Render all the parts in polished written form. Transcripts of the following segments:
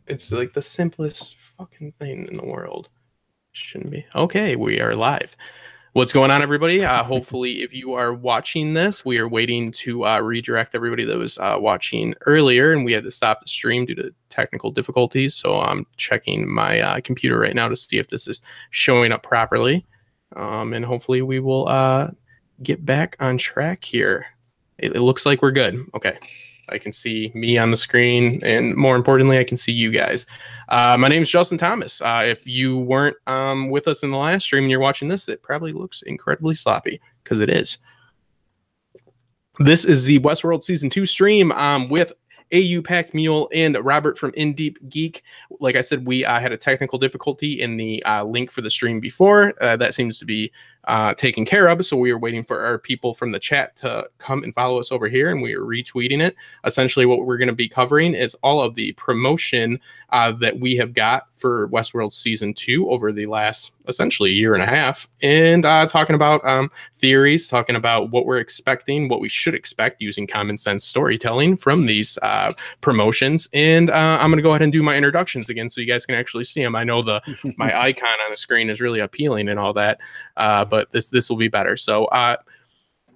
It's like the simplest fucking thing in the world. Shouldn't be. Okay, we are live. What's going on, everybody? Hopefully, if you are watching this, we are waiting to redirect everybody that was watching earlier, and we had to stop the stream due to technical difficulties. So I'm checking my computer right now to see if this is showing up properly, and hopefully we will get back on track here. It looks like we're good. Okay. I can see me on the screen, and more importantly, I can see you guys. My name is Justin Thomas. If you weren't with us in the last stream and you're watching this, it probably looks incredibly sloppy, because it is. This is the Westworld Season 2 stream with Au Packmule and Robert from Geek. Like I said, we had a technical difficulty in the link for the stream before. That seems to be taken care of, so we are waiting for our people from the chat to come and follow us over here, and we are retweeting it. Essentially, what we're going to be covering is all of the promotion that we have got for Westworld Season 2 over the last, essentially, year and a half, and talking about theories, talking about what we're expecting, what we should expect using common sense storytelling from these promotions. And I'm going to go ahead and do my introductions again so you guys can actually see them. I know my icon on the screen is really appealing and all that, but this will be better. So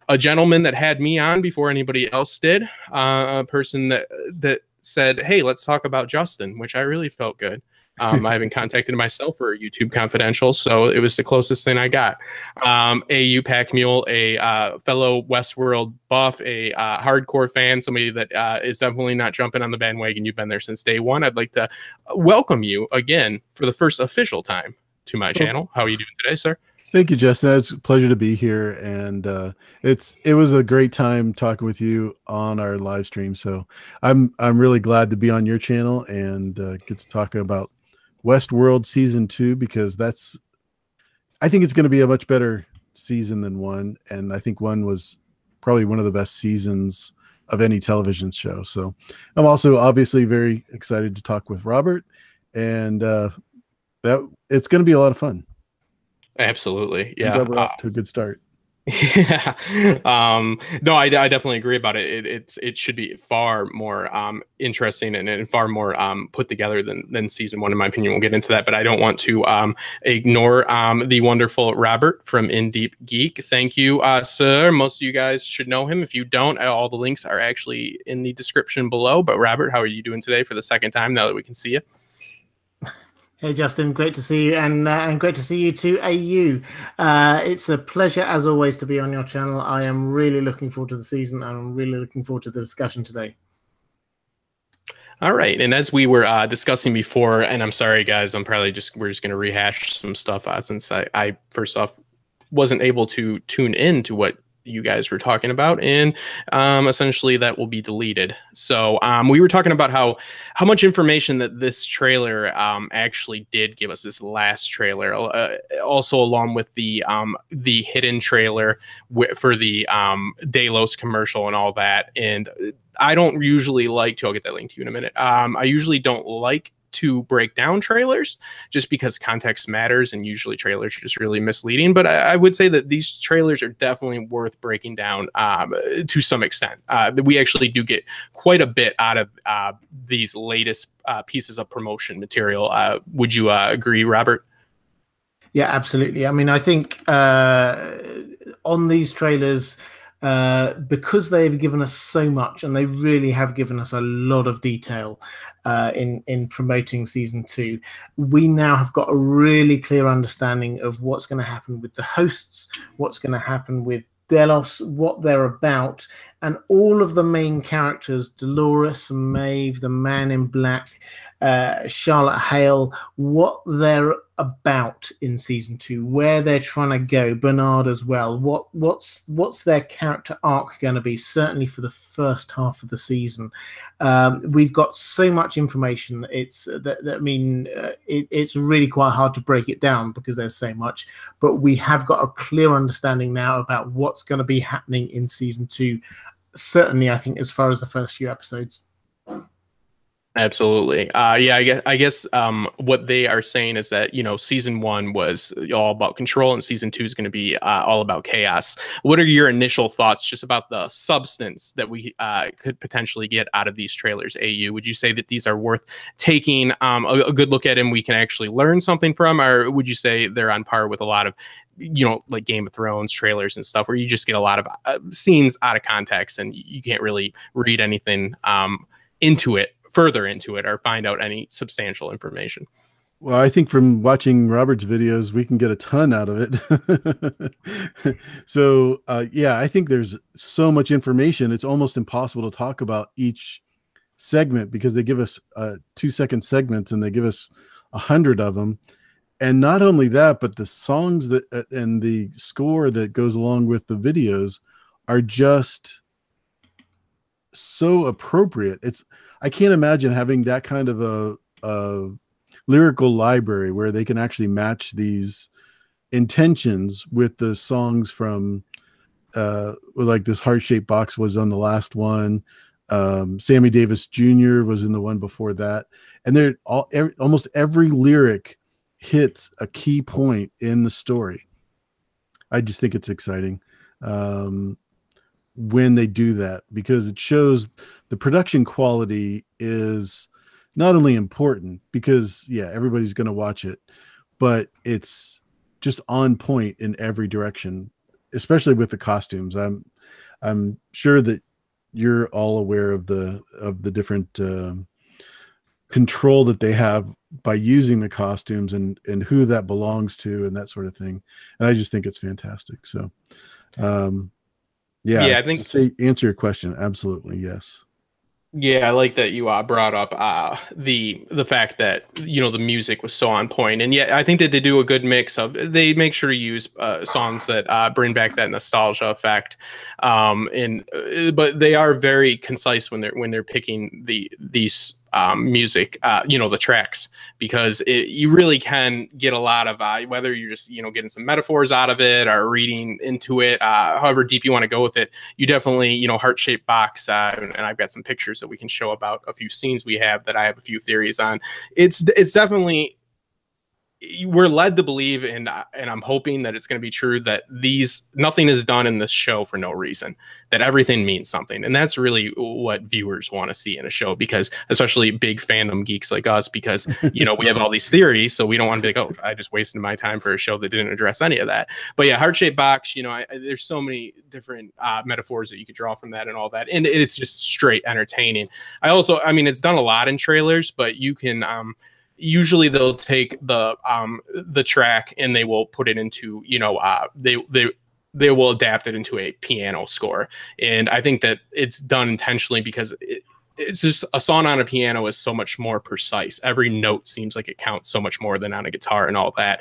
a gentleman that had me on before anybody else did, a person that said, hey, let's talk about Justin, which I really felt good. I haven't contacted myself for YouTube Confidential, so it was the closest thing I got. Au Packmule, a fellow Westworld buff, a hardcore fan, somebody that is definitely not jumping on the bandwagon. You've been there since day one. I'd like to welcome you again for the first official time to my channel. How are you doing today, sir? Thank you, Justin. It's a pleasure to be here, and it was a great time talking with you on our live stream. So I'm really glad to be on your channel and get to talk about Westworld Season 2, because I think it's going to be a much better season than 1, and I think 1 was probably one of the best seasons of any television show. So I'm also obviously very excited to talk with Robert, and that it's going to be a lot of fun. Absolutely. Yeah. We're off to a good start. Yeah. No, I definitely agree about it. It should be far more interesting and far more put together than season 1, in my opinion. We'll get into that, but I don't want to ignore the wonderful Robert from Geek. Thank you, sir. Most of you guys should know him. If you don't, all the links are actually in the description below. But Robert, how are you doing today for the second time now that we can see you? Hey Justin, great to see you, and great to see you too, AU. It's a pleasure as always to be on your channel. I am really looking forward to the season, and I'm really looking forward to the discussion today. All right, and as we were discussing before, and I'm sorry guys, we're just going to rehash some stuff since I first off wasn't able to tune in to what you guys were talking about, and essentially that will be deleted. So we were talking about how much information that this trailer actually did give us, this last trailer, also along with the hidden trailer for the Delos commercial and all that. And I don't usually like to, I'll get that link to you in a minute. I usually don't like to break down trailers just because context matters, and usually trailers are just really misleading. But I would say that these trailers are definitely worth breaking down to some extent. We actually do get quite a bit out of these latest pieces of promotion material. Would you agree, Robert? Yeah, absolutely. I mean, I think on these trailers, because they've given us so much, and they really have given us a lot of detail in promoting season 2, we now have got a really clear understanding of what's going to happen with the hosts, what's going to happen with Delos, what they're about, and all of the main characters, Dolores, Maeve, the Man in Black, Charlotte Hale, what they're about in season 2, where they're trying to go, Bernard as well, what's their character arc going to be, certainly for the first half of the season. We've got so much information, it's really quite hard to break it down because there's so much, but we have got a clear understanding now about what's going to be happening in season 2, certainly I think as far as the first few episodes. Absolutely. Yeah, I guess what they are saying is that, season 1 was all about control and season 2 is going to be all about chaos. What are your initial thoughts just about the substance that we could potentially get out of these trailers, AU? Would you say that these are worth taking a good look at and we can actually learn something from, or would you say they're on par with a lot of, like Game of Thrones trailers and stuff where you just get a lot of scenes out of context and you can't really read anything further into it or find out any substantial information? Well, I think from watching Robert's videos, we can get a ton out of it. So, yeah, I think there's so much information. It's almost impossible to talk about each segment because they give us 2-second segments and they give us 100 of them. And not only that, but the songs that and the score that goes along with the videos are just so appropriate. I can't imagine having that kind of a lyrical library where they can actually match these intentions with the songs from like this Heart-Shaped Box was on the last one. Sammy Davis Jr. was in the one before that. And almost every lyric hits a key point in the story. I just think it's exciting when they do that, because it shows the production quality is not only important because, yeah, everybody's going to watch it, but it's just on point in every direction, especially with the costumes. I'm sure that you're all aware of the different control that they have by using the costumes and who that belongs to and that sort of thing. And I just think it's fantastic. So, yeah, I think answer your question. Absolutely. Yes. Yeah, I like that you brought up the fact that the music was so on point, and yeah, I think that they do a good mix of. They make sure to use songs that bring back that nostalgia effect, but they are very concise when they're picking these music, the tracks, because you really can get a lot of whether you're just getting some metaphors out of it or reading into it, however deep you want to go with it. You definitely Heart-Shaped Box, and I've got some pictures that we can show about a few scenes we have that I have a few theories on. It's definitely, we're led to believe, and I'm hoping that it's going to be true, that nothing is done in this show for no reason, that everything means something. And that's really what viewers want to see in a show, because especially big fandom geeks like us, because we have all these theories, so we don't want to be like, oh, I just wasted my time for a show that didn't address any of that. But yeah, Heart-Shaped Box, there's so many different metaphors that you could draw from that and all that, and it's just straight entertaining. It's done a lot in trailers, but you can usually they'll take the track and they will put it into they will adapt it into a piano score. And I think that it's done intentionally because it's just a song on a piano is so much more precise. Every note seems like it counts so much more than on a guitar and all that.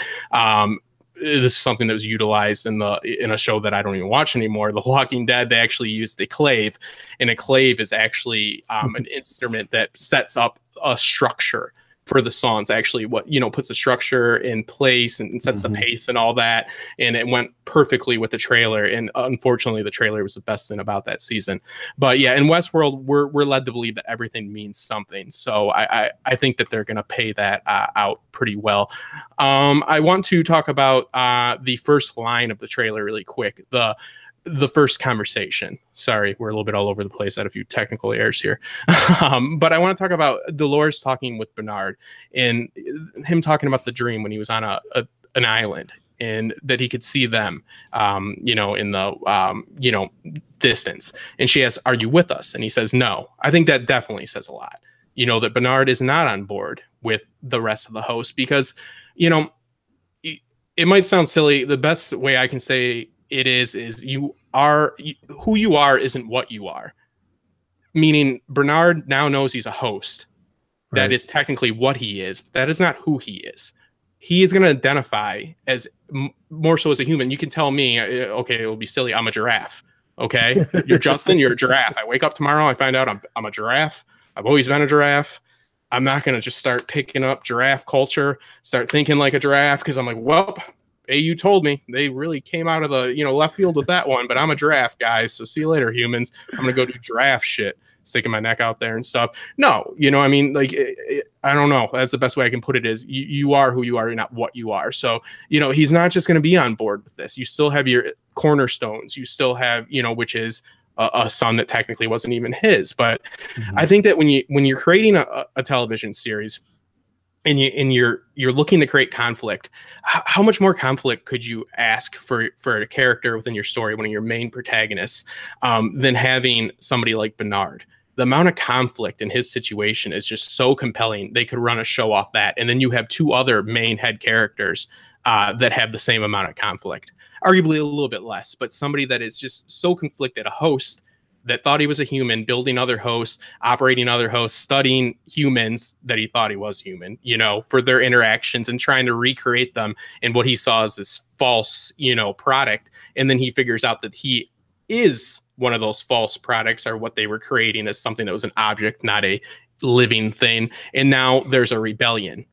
This is something that was utilized in a show that I don't even watch anymore, The Walking Dead. They actually used a clave, and a clave is actually an instrument that sets up a structure for the songs, actually what puts the structure in place and sets the pace and all that. And it went perfectly with the trailer, and unfortunately the trailer was the best thing about that season. But yeah, in Westworld we're led to believe that everything means something, so I think that they're going to pay that out pretty well. I want to talk about the first line of the trailer really quick. The first conversation. Sorry, we're a little bit all over the place. I had a few technical errors here. But I want to talk about Dolores talking with Bernard and him talking about the dream when he was on an island, and that he could see them, in the, distance. And she asks, "Are you with us?" And he says, "No." I think that definitely says a lot, that Bernard is not on board with the rest of the hosts, because, it might sound silly. The best way I can say it is who you are isn't what you are. Meaning Bernard now knows he's a host. Right. That is technically what he is. That is not who he is. He is going to identify as more so as a human. You can tell me, okay, it will be silly, I'm a giraffe. Okay, you're Justin, you're a giraffe. I wake up tomorrow, I find out I'm a giraffe. I've always been a giraffe. I'm not going to just start picking up giraffe culture, start thinking like a giraffe, because I'm like, well, AU told me. They really came out of the left field with that one, but I'm a giraffe, guys. So see you later, humans. I'm gonna go do giraffe shit. sticking my neck out there and stuff. No, you know, I mean, like, I don't know. That's the best way I can put it is you are who you are, you're not what you are. So, you know, he's not just going to be on board with this. You still have your cornerstones. You still have, you know, which is a son that technically wasn't even his. But I think that when you're creating a television series, and you're looking to create conflict, how much more conflict could you ask for a character within your story, one of your main protagonists, than having somebody like Bernard? The amount of conflict in his situation is just so compelling. They could run a show off that, and then you have two other main head characters that have the same amount of conflict, arguably a little bit less, but somebody that is just so conflicted, a host that thought he was a human, building other hosts, operating other hosts, studying humans that he thought he was human, you know, for their interactions and trying to recreate them in what he saw as this false, you know, product. And then he figures out that he is one of those false products, or what they were creating as something that was an object, not a living thing. And now there's a rebellion.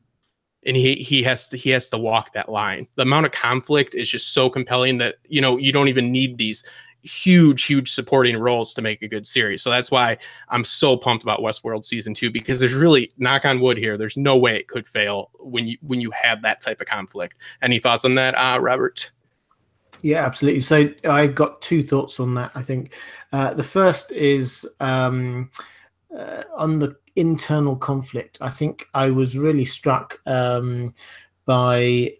And he has to walk that line. The amount of conflict is just so compelling that, you know, you don't even need these huge supporting roles to make a good series. So that's why I'm so pumped about Westworld season 2, because there's really, knock on wood here, there's no way it could fail when you have that type of conflict. Any thoughts on that, Robert? Yeah, absolutely. So I've got two thoughts on that. I think the first is on the internal conflict. I think I was really struck by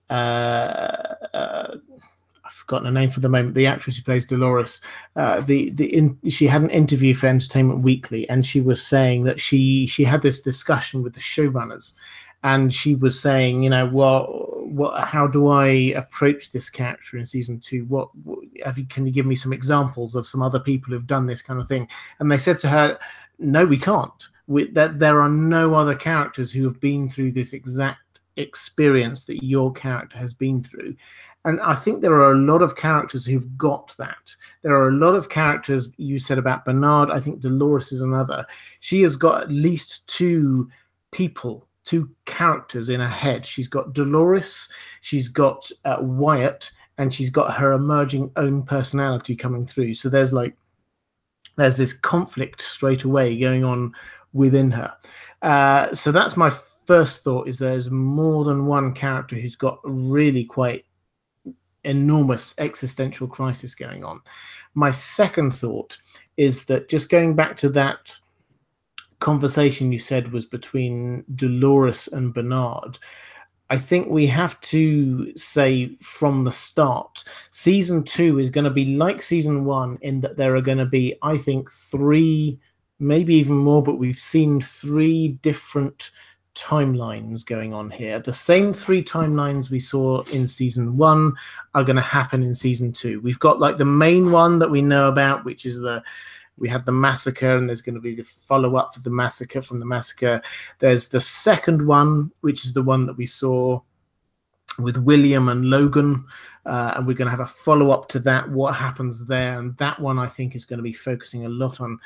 I've forgotten her name for the moment, the actress who plays Dolores. She had an interview for Entertainment Weekly, and she was saying that she had this discussion with the showrunners, and she was saying, you know, how do I approach this character in season 2? Can you give me some examples of some other people who've done this kind of thing? And they said to her, no, we can't. That there are no other characters who have been through this exact experience that your character has been through. And I think there are a lot of characters who've got that. There are a lot of characters. You said about Bernard. I think Dolores is another. She has got at least two characters in her head. She's got Dolores, she's got Wyatt, and she's got her emerging own personality coming through. So there's this conflict straight away going on within her. So that's my first thought, is there's more than one character who's got really quite enormous existential crisis going on. My second thought is that, just going back to that conversation you said was between Dolores and Bernard, I think we have to say from the start, season 2 is going to be like season 1 in that there are going to be, I think, 3, maybe even more, but we've seen 3 different timelines going on here. The same 3 timelines we saw in season 1 are going to happen in season 2. We've got like the main one that we know about, which is we had the massacre, and there's going to be the follow-up for the massacre from the massacre. There's the second one, which is the one that we saw with William and Logan, and we're going to have a follow-up to that, what happens there. And that one, I think, is going to be focusing a lot on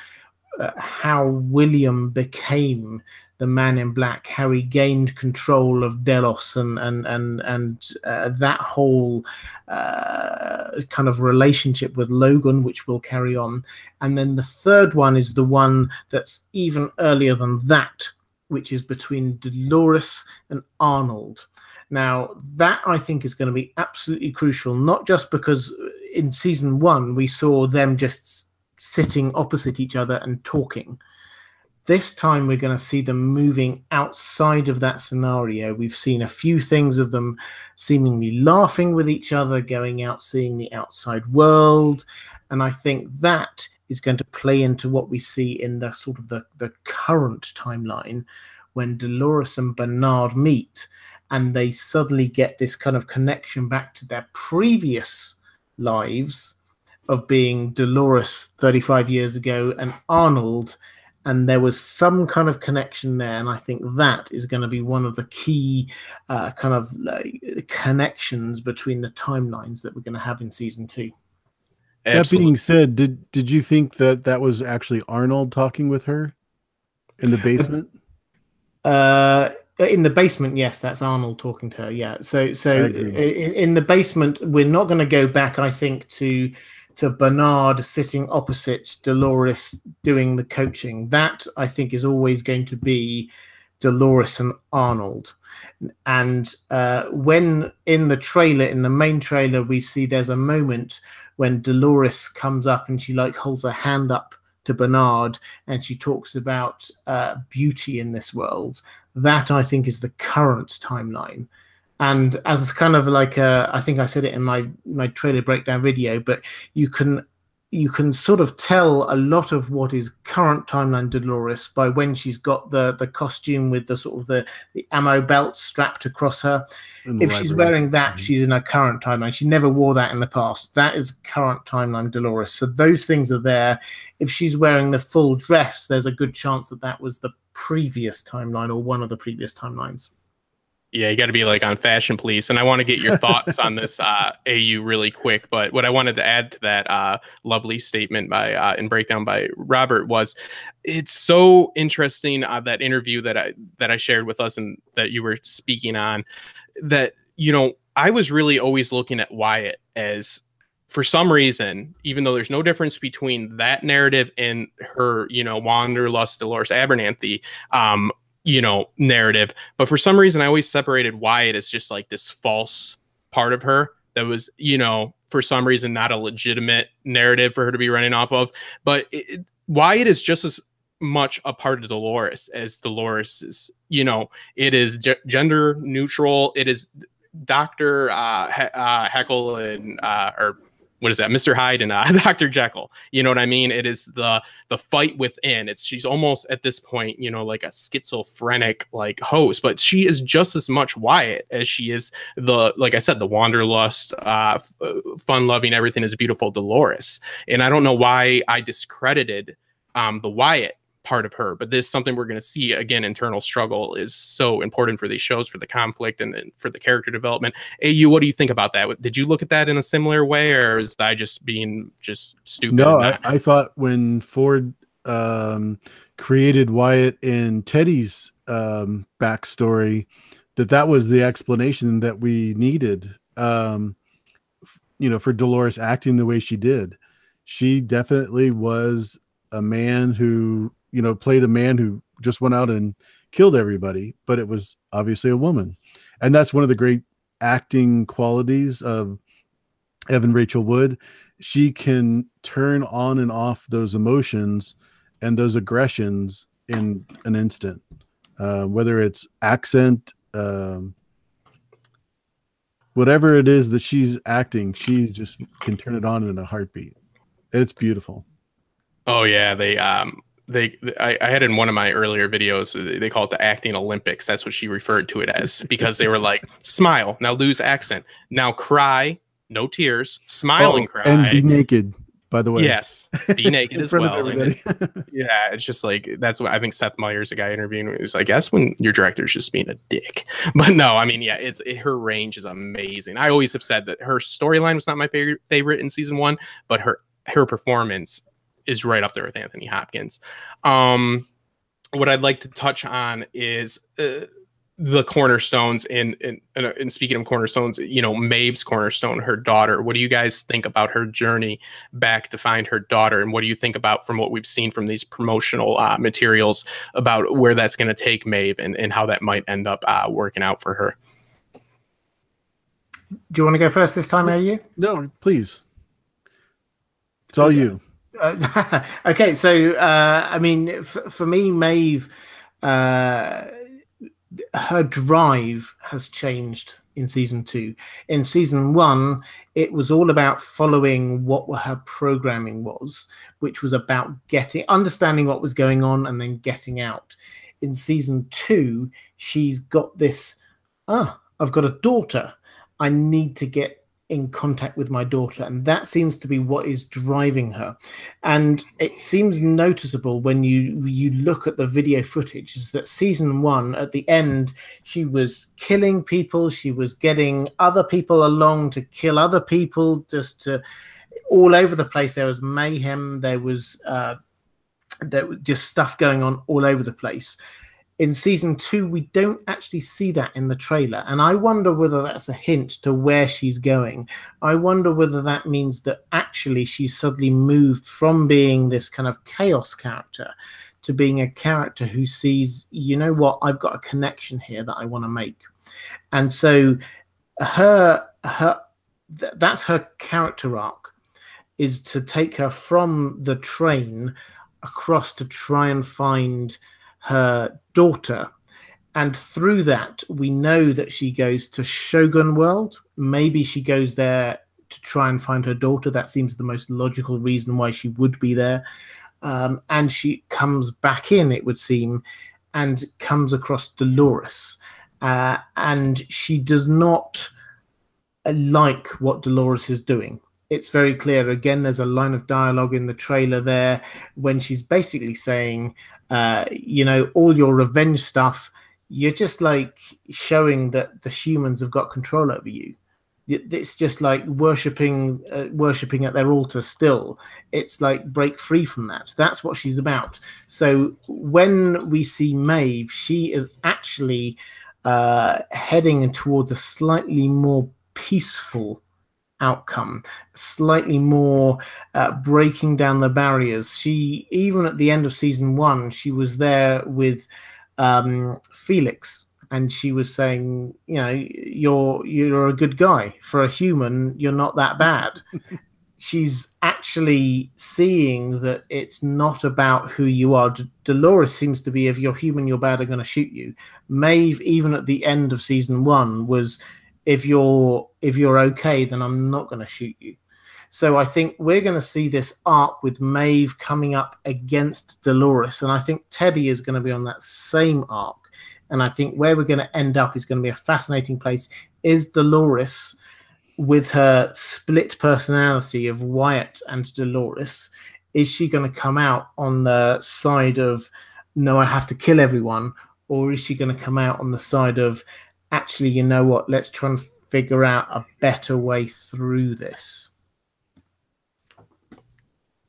how William became the Man in Black, how he gained control of Delos, and that whole kind of relationship with Logan, which will carry on. And then the third one is the one that's even earlier than that, which is between Dolores and Arnold. Now, that I think is going to be absolutely crucial, not just because in season 1 we saw them just sitting opposite each other and talking. This time we're going to see them moving outside of that scenario. We've seen a few things of them seemingly laughing with each other, going out, seeing the outside world. And I think that is going to play into what we see in the sort of the current timeline, when Dolores and Bernard meet and they suddenly get this kind of connection back to their previous lives of being Dolores 35 years ago and Arnold, and there was some kind of connection there. And I think that is going to be one of the key kind of connections between the timelines that we're going to have in season 2. That being said, did you think that was actually Arnold talking with her in the basement? In the basement, yes, that's Arnold talking to her. Yeah. So in the basement, we're not going to go back, I think, to Bernard sitting opposite Dolores doing the coaching. That, I think, is always going to be Dolores and Arnold. And when in the main trailer, we see there's a moment when Dolores comes up and she like holds her hand up to Bernard and she talks about beauty in this world. That, I think, is the current timeline. And as kind of like I think I said it in my trailer breakdown video, but you can sort of tell a lot of what is current timeline Dolores by when she's got the costume with the sort of the ammo belt strapped across her. If she's wearing that, she's in her current timeline. She never wore that in the past. That is current timeline Dolores. So those things are there. If she's wearing the full dress, there's a good chance that that was the previous timeline or one of the previous timelines. Yeah, you got to be like on Fashion Police. And I want to get your thoughts on this AU really quick. But what I wanted to add to that lovely statement by and breakdown by Robert was, it's so interesting that interview that I shared with us and that you were speaking on, that, you know, I was really always looking at Wyatt as, for some reason, even though there's no difference between that narrative and her, you know, Wanderlust Dolores Abernathy, you know, narrative. But for some reason, I always separated Wyatt as just like this false part of her that was, you know, for some reason, not a legitimate narrative for her to be running off of. But Wyatt is just as much a part of Dolores as Dolores is, you know, it is gender neutral. It is Dr. Heckle and, or what is that, Mr. Hyde and Dr. Jekyll. You know what I mean? It is the fight within. She's almost at this point, you know, like a schizophrenic like host, but she is just as much Wyatt as she is like I said, the wanderlust, fun-loving, everything is beautiful Dolores. And I don't know why I discredited the Wyatt part of her, but this is something we're going to see again. Internal struggle is so important for these shows, for the conflict and for the character development. AU, what do you think about that? Did you look at that in a similar way, or is I just being just stupid? No, I thought when Ford created Wyatt in Teddy's backstory, that was the explanation that we needed, you know, for Dolores acting the way she did. She definitely was a man who, you know, played a man who just went out and killed everybody, but it was obviously a woman. And that's one of the great acting qualities of Evan Rachel Wood. She can turn on and off those emotions and those aggressions in an instant, whether it's accent, whatever it is that she's acting, she just can turn it on in a heartbeat. It's beautiful. Oh yeah. I had in one of my earlier videos, they call it the acting Olympics. That's what she referred to it as, because they were like, smile, now lose accent, now cry, no tears, smile and cry. And be naked, by the way. Yes, be naked as well. Yeah, it's just like, that's what I think Seth Meyers, a guy interviewing, was like, I guess when your director's just being a dick. But no, I mean, yeah, her range is amazing. I always have said that her storyline was not my favorite in season 1, but her performance is right up there with Anthony Hopkins. What I'd like to touch on is the cornerstones. And speaking of cornerstones, you know, Maeve's cornerstone, her daughter. What do you guys think about her journey back to find her daughter? And what do you think about, from what we've seen from these promotional materials, about where that's going to take Maeve and how that might end up working out for her? Do you want to go first this time, AU? No, please. It's all you. Okay, so I mean, for me, Maeve, her drive has changed in season 2. In season 1, it was all about following what her programming was, which was about understanding what was going on and then getting out. In season 2, she's got this, I've got a daughter, I need to get in contact with my daughter, and that seems to be what is driving her. And it seems noticeable when you look at the video footage, is that season 1, at the end, she was killing people, she was getting other people along to kill other people, just to all over the place. There was mayhem, there was just stuff going on all over the place. in season 2, we don't actually see that in the trailer. And I wonder whether that's a hint to where she's going. I wonder whether that means that actually she's suddenly moved from being this kind of chaos character to being a character who sees, you know what, I've got a connection here that I want to make. And so that's her character arc, is to take her from the train across to try and find her daughter. And through that, we know that she goes to Shogun World. Maybe she goes there to try and find her daughter. That seems the most logical reason why she would be there. And she comes back in, it would seem, and comes across Dolores. And she does not like what Dolores is doing. It's very clear. Again, there's a line of dialogue in the trailer there when she's basically saying, you know, all your revenge stuff, you're just like showing that the humans have got control over you. It's just like worshipping at their altar still. It's like break free from that. That's what she's about. So when we see Maeve, she is actually heading towards a slightly more peaceful outcome, slightly more breaking down the barriers. She, even at the end of season 1, she was there with Felix, and she was saying, you know, you're a good guy. For a human, you're not that bad. She's actually seeing that it's not about who you are. Dolores seems to be, if you're human, you're bad, I'm going to shoot you. Maeve, even at the end of season 1, was, if you're okay, then I'm not going to shoot you. So I think we're going to see this arc with Maeve coming up against Dolores, and I think Teddy is going to be on that same arc. And I think where we're going to end up is going to be a fascinating place. Is Dolores, with her split personality of Wyatt and Dolores, is she going to come out on the side of, no, I have to kill everyone? Or is she going to come out on the side of, actually, you know what, let's try and figure out a better way through this?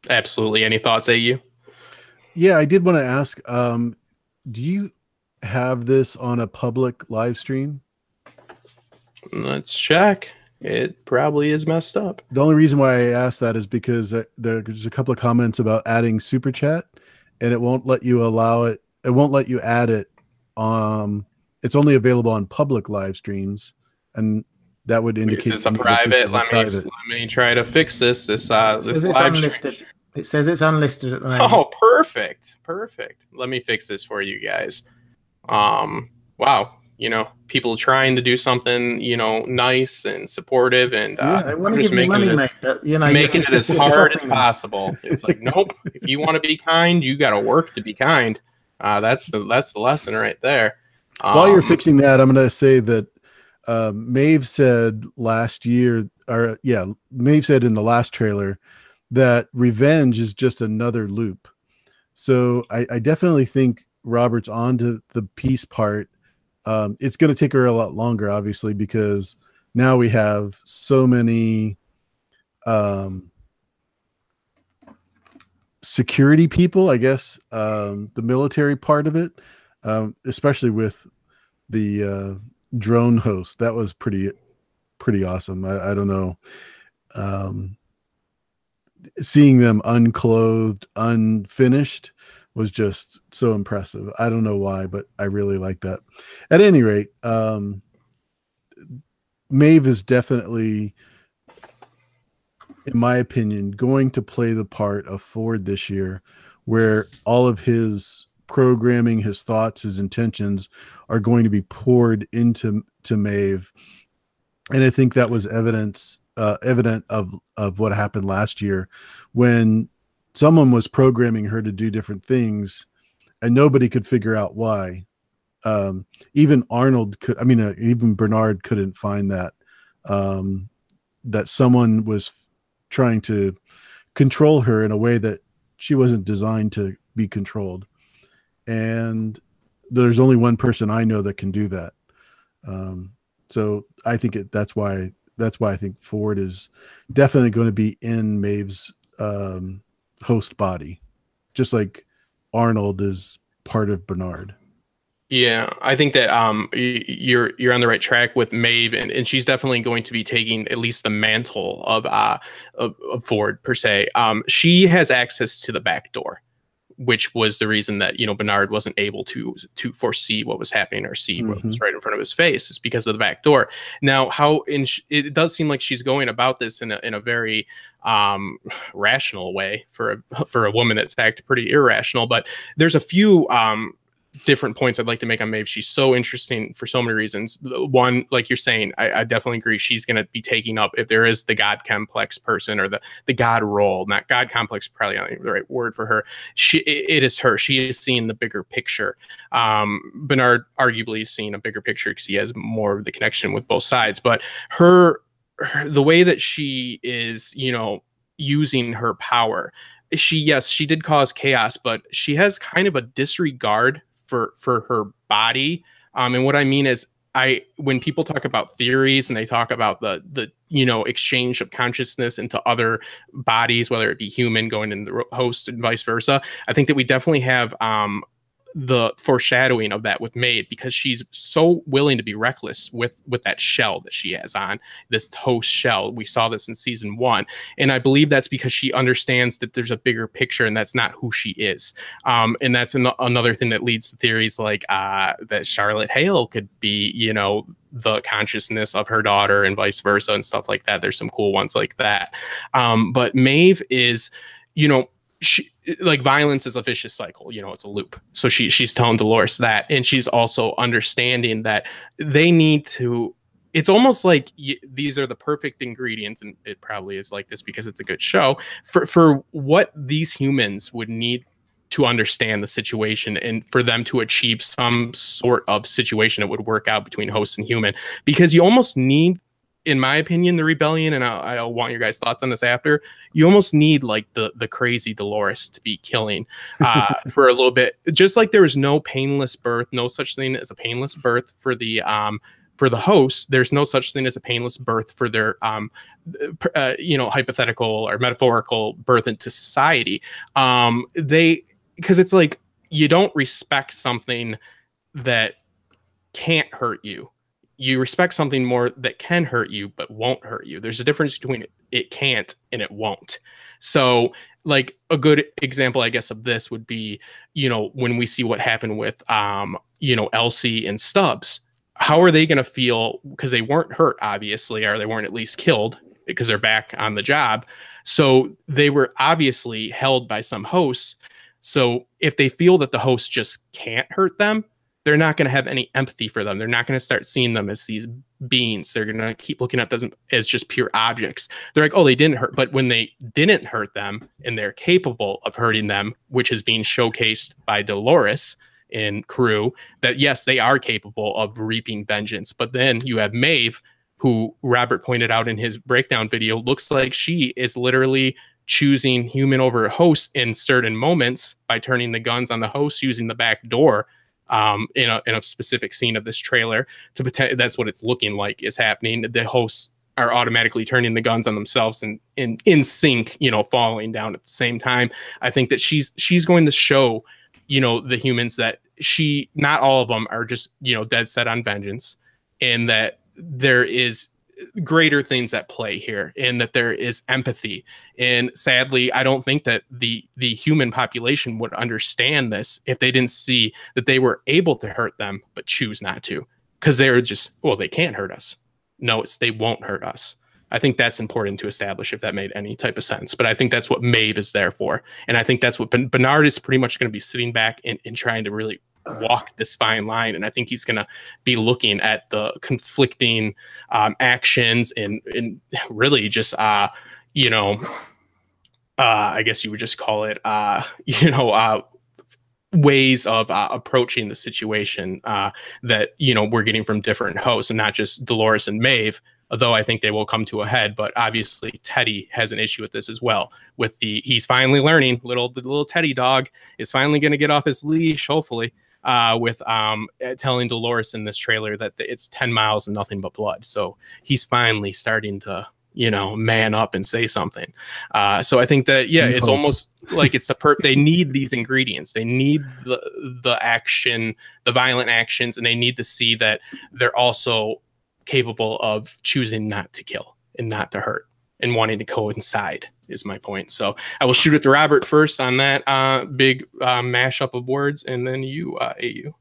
Absolutely. Any thoughts, AU? Yeah, I did want to ask, do you have this on a public live stream? Let's check. It probably is messed up. The only reason why I asked that is because there's a couple of comments about adding super chat, and it won't let you allow it. It won't let you add it. It's only available on public live streams, and that would indicate it's a private. Let me try to fix this. This live unlisted. stream. It says it's unlisted at the moment. Oh, perfect. Let me fix this for you guys. Wow. You know, people trying to do something, you know, nice and supportive, and I want to give you money, mate, but, you know, making it as hard as possible. It's like, nope. If you want to be kind, you got to work to be kind. That's the lesson right there. While you're fixing that, I'm going to say that Maeve said last year, Maeve said in the last trailer that revenge is just another loop. So I definitely think Robert's on to the peace part. It's going to take her a lot longer, obviously, because now we have so many security people, I guess, the military part of it, especially with the drone host. That was pretty awesome. I don't know. Seeing them unclothed, unfinished was just so impressive. I don't know why, but I really like that. At any rate, Maeve is definitely, in my opinion, going to play the part of Ford this year, where all of his programming, his thoughts, his intentions are going to be poured into Maeve. And I think that was evident of what happened last year, when someone was programming her to do different things and nobody could figure out why. Even even Bernard couldn't find that, that someone was trying to control her in a way that she wasn't designed to be controlled. And there's only one person I know that can do that. So I think that's why I think Ford is definitely going to be in Maeve's host body, just like Arnold is part of Bernard. Yeah, I think that you're on the right track with Maeve, and she's definitely going to be taking at least the mantle of Ford per se. She has access to the back door, which was the reason that Bernard wasn't able to foresee what was happening or see what was right in front of his face. Is because of the back door. Now, it does seem like she's going about this in a very rational way for a woman that's acted pretty irrational. But there's a few different points I'd like to make on Maeve. She's so interesting for so many reasons. One, like you're saying, I definitely agree. She's going to be taking up, if there is the God complex person or the God role, not God complex, probably not the right word for her. It is her. She is seeing the bigger picture. Bernard arguably is seeing a bigger picture because he has more of the connection with both sides. But the way that she is, using her power, she did cause chaos, but she has kind of a disregard for her body. And what I mean is, when people talk about theories and they talk about the exchange of consciousness into other bodies, whether it be human going into the host and vice versa, I think that we definitely have the foreshadowing of that with Maeve, because she's so willing to be reckless with that shell that she has on, this host shell. We saw this in season 1, and I believe that's because she understands that there's a bigger picture, and that's not who she is. And that's another thing that leads to theories like that Charlotte Hale could be, the consciousness of her daughter and vice versa and stuff like that. There's some cool ones like that. But Maeve is, she, like, violence is a vicious cycle, it's a loop. So she's telling Dolores that, and she's also understanding that they need to, it's almost like these are the perfect ingredients, and it probably is like this because it's a good show, for what these humans would need to understand the situation and for them to achieve some sort of situation that would work out between host and human. Because you almost need, in my opinion, the rebellion, and I'll want your guys' thoughts on this after, you almost need like the crazy Dolores to be killing for a little bit. Just like there was no painless birth, no such thing as a painless birth for the host, there's no such thing as a painless birth for their hypothetical or metaphorical birth into society. Because it's like, you don't respect something that can't hurt you. You respect something more that can hurt you but won't hurt you. There's a difference between it can't and it won't. So, like, a good example, I guess, of this would be, when we see what happened with Elsie and Stubbs. How are they going to feel? Because they weren't hurt, obviously, or they weren't at least killed, because they're back on the job. So they were obviously held by some hosts. So if they feel that the host just can't hurt them, they're not going to have any empathy for them. They're not going to start seeing them as these beings. They're going to keep looking at them as just pure objects. They're like, oh, they didn't hurt. But when they didn't hurt them and they're capable of hurting them, which is being showcased by Dolores and crew, that yes, they are capable of reaping vengeance. But then you have Maeve, who Robert pointed out in his breakdown video, looks like she is literally choosing human over host in certain moments by turning the guns on the host using the back door. In a specific scene of this trailer, that's what it's looking like is happening. The hosts are automatically turning the guns on themselves and in sync, falling down at the same time. I think that she's going to show, the humans that not all of them are just, dead set on vengeance, and that there is greater things at play here, and that there is empathy. And sadly, I don't think that the human population would understand this if they didn't see that they were able to hurt them but choose not to, because they're just, well, they can't hurt us. No, they won't hurt us. I think that's important to establish, if that made any type of sense. But I think that's what Maeve is there for, and I think that's what Bernard is pretty much going to be sitting back and trying to really walk this fine line. And I think he's going to be looking at the conflicting actions and really just I guess you would just call it ways of approaching the situation that we're getting from different hosts, and not just Dolores and Maeve, although I think they will come to a head. But obviously Teddy has an issue with this as well, with he's finally learning, the little Teddy dog is finally going to get off his leash, hopefully, with telling Dolores in this trailer that it's 10 miles and nothing but blood. So he's finally starting to you know, man up and say something. So I think that, yeah, it's almost like it's they need these ingredients. They need the action, the violent actions, and they need to see that they're also capable of choosing not to kill and not to hurt and wanting to coincide is my point. So I will shoot it to Robert first on that big mashup of words, and then you, AU.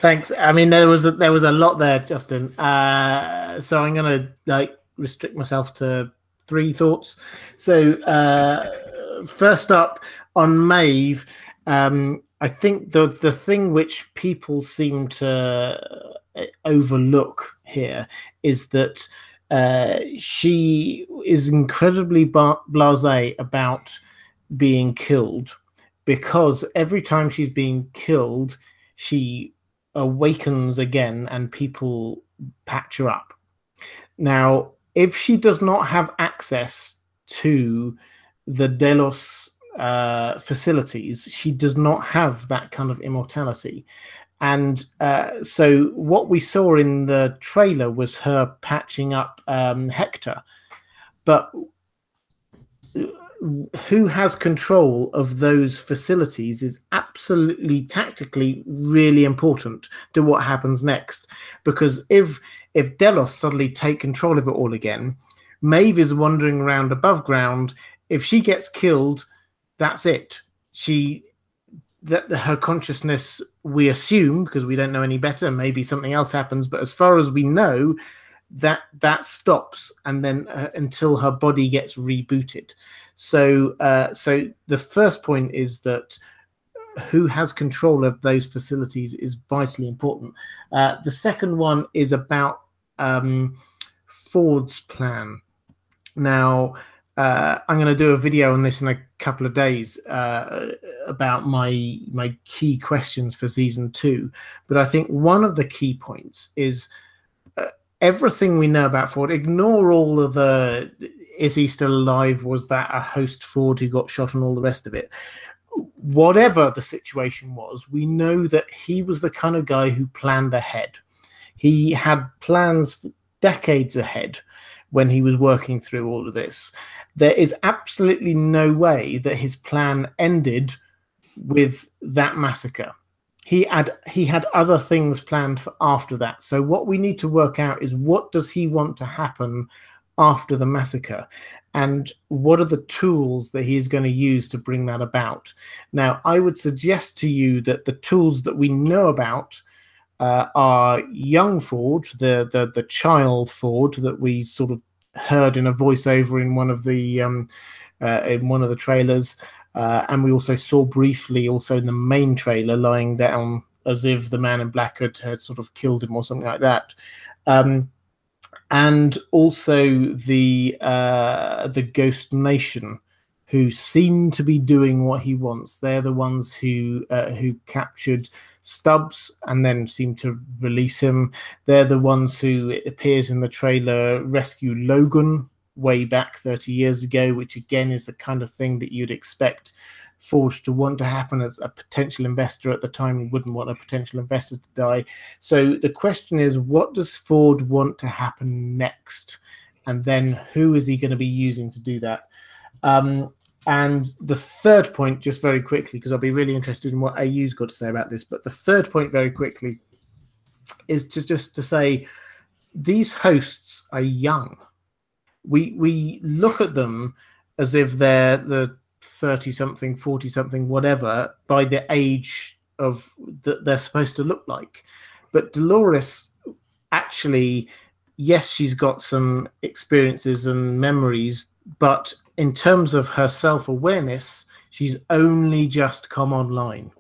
Thanks. I mean, there was a lot there, Justin. So I'm gonna restrict myself to 3 thoughts. So first up on Maeve, I think the thing which people seem to overlook here is that she is incredibly blasé about being killed, because every time she's being killed, she awakens again and people patch her up. Now, if she does not have access to the Delos facilities, she does not have that kind of immortality. And so what we saw in the trailer was her patching up Hector. But who has control of those facilities is absolutely tactically really important to what happens next. Because if Delos suddenly take control of it all again, Maeve is wandering around above ground. If she gets killed, that's it. Her consciousness, we assume, because we don't know any better, maybe something else happens, but as far as we know, that stops, and then until her body gets rebooted. So the first point is that who has control of those facilities is vitally important. The second one is about Ford's plan. Now, I'm going to do a video on this in a couple of days about my key questions for season 2. But I think one of the key points is everything we know about Ford. Ignore all of the is he still alive? Was that a host Ford who got shot and all the rest of it? Whatever the situation was, we know that he was the kind of guy who planned ahead. He had plans decades ahead when he was working through all of this. There is absolutely no way that his plan ended with that massacre. He had other things planned for after that. So what we need to work out is, what does he want to happen after the massacre, and what are the tools that he is going to use to bring that about? Now, I would suggest to you that the tools that we know about are young Ford, the child Ford that we sort of heard in a voiceover in one of the trailers, and we also saw briefly also in the main trailer lying down as if the man in black had sort of killed him or something like that. And also the Ghost Nation, who seem to be doing what he wants. They're the ones who captured Stubbs and then seem to release him. They're the ones who, it appears in the trailer, rescued Logan way back 30 years ago, which again is the kind of thing that you'd expect Forge to want to happen. As a potential investor at the time, you wouldn't want a potential investor to die. So the question is, what does Ford want to happen next? And then who is he going to be using to do that? And the third point, just very quickly, because I'll be really interested in what AU's got to say about this, but the third point very quickly is just to say these hosts are young. We look at them as if they're the 30-something, 40-something, whatever, by the age of that they're supposed to look like. But Dolores, actually, yes, she's got some experiences and memories, but in terms of her self-awareness, she's only just come online.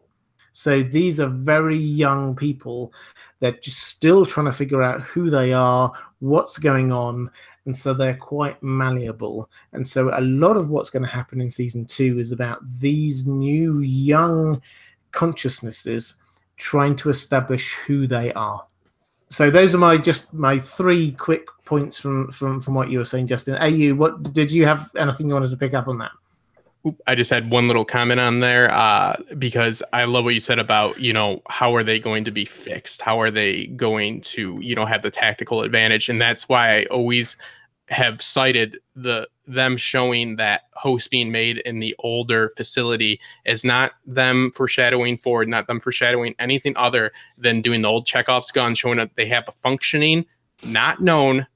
So these are very young people. They're just still trying to figure out who they are, what's going on, and so they're quite malleable. And so a lot of what's going to happen in season 2 is about these new young consciousnesses trying to establish who they are. So those are my 3 quick points from what you were saying, Justin. AU, what did you have anything you wanted to pick up on that? I just had one little comment on there because I love what you said about, how are they going to be fixed? How are they going to, have the tactical advantage? And that's why I always have cited them showing that host being made in the older facility is not them foreshadowing forward, not them foreshadowing anything other than doing the old Chekhov's gun, showing that they have a functioning, not known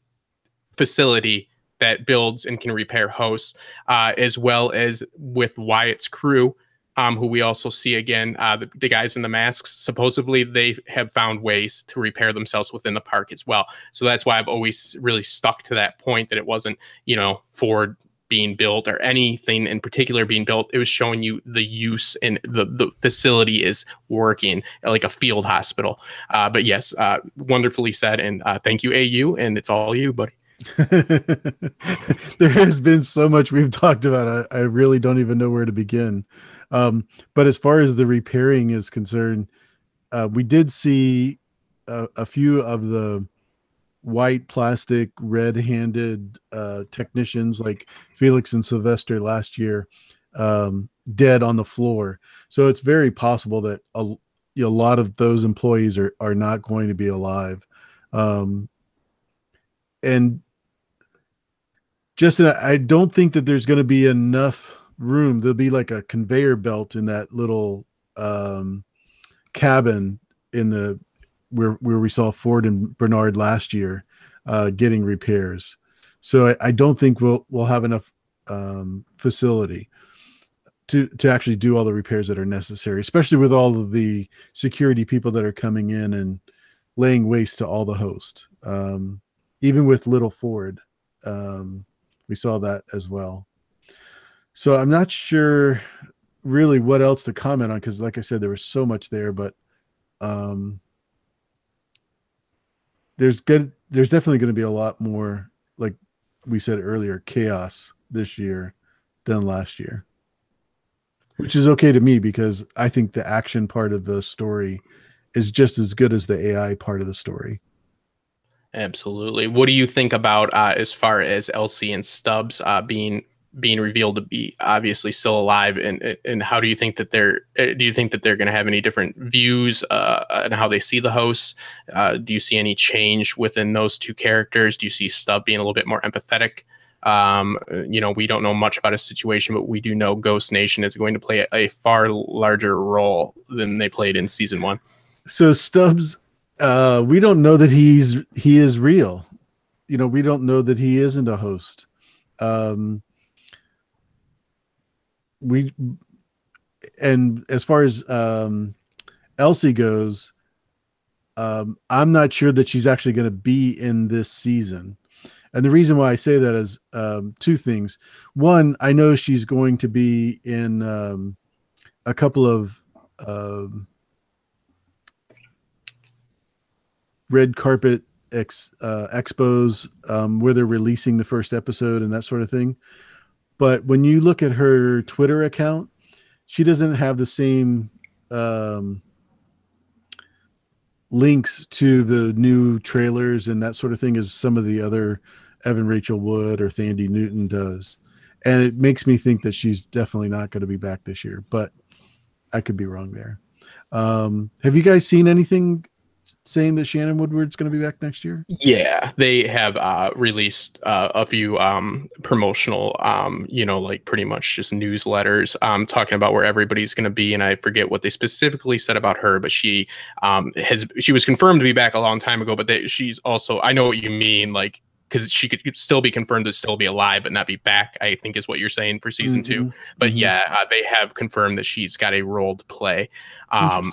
facility that builds and can repair hosts, as well as with Wyatt's crew, who we also see again, the guys in the masks. Supposedly they have found ways to repair themselves within the park as well. So that's why I've always really stuck to that point, that it wasn't, you know, Ford being built or anything in particular being built. It was showing you the use, and the facility is working like a field hospital. But yes, wonderfully said. And thank you, AU. And it's all you, buddy. There has been so much we've talked about. I really don't even know where to begin. But as far as the repairing is concerned, we did see a few of the white plastic red-handed technicians like Felix and Sylvester last year dead on the floor. So it's very possible that a lot of those employees are not going to be alive. And Justin, I don't think that there's going to be enough room. There'll be like a conveyor belt in that little cabin in the where we saw Ford and Bernard last year getting repairs. So I don't think we'll have enough facility to actually do all the repairs that are necessary, especially with all of the security people that are coming in and laying waste to all the hosts. Even with little Ford, we saw that as well. So I'm not sure really what else to comment on, because like I said, there was so much there, but there's definitely going to be a lot more, like we said earlier, chaos this year than last year, which is okay to me because I think the action part of the story is just as good as the AI part of the story. Absolutely. What do you think about as far as Elsie and Stubbs being revealed to be obviously still alive, and how do you think that they're going to have any different views on how they see the hosts? Do you see any change within those two characters? Do you see Stubb being a little bit more empathetic? We don't know much about his situation, but we do know Ghost Nation is going to play a far larger role than they played in season 1. So Stubbs, we don't know that he is real. We don't know that he isn't a host. And as far as Elsie goes, I'm not sure that she's actually going to be in this season. And the reason why I say that is two things. One, I know she's going to be in a couple of red carpet expos where they're releasing the first episode and that sort of thing. But when you look at her Twitter account, she doesn't have the same links to the new trailers and that sort of thing as some of the other Evan Rachel Wood or Thandie Newton does. And it makes me think that she's definitely not going to be back this year, but I could be wrong there. Have you guys seen anything saying that Shannon Woodward's going to be back next year? Yeah, they have released a few promotional, like pretty much just newsletters talking about where everybody's going to be. And I forget what they specifically said about her, but she was confirmed to be back a long time ago. But she's also, I know what you mean, like, because she could still be confirmed to still be alive but not be back, I think is what you're saying for season 2. But yeah, they have confirmed that she's got a role to play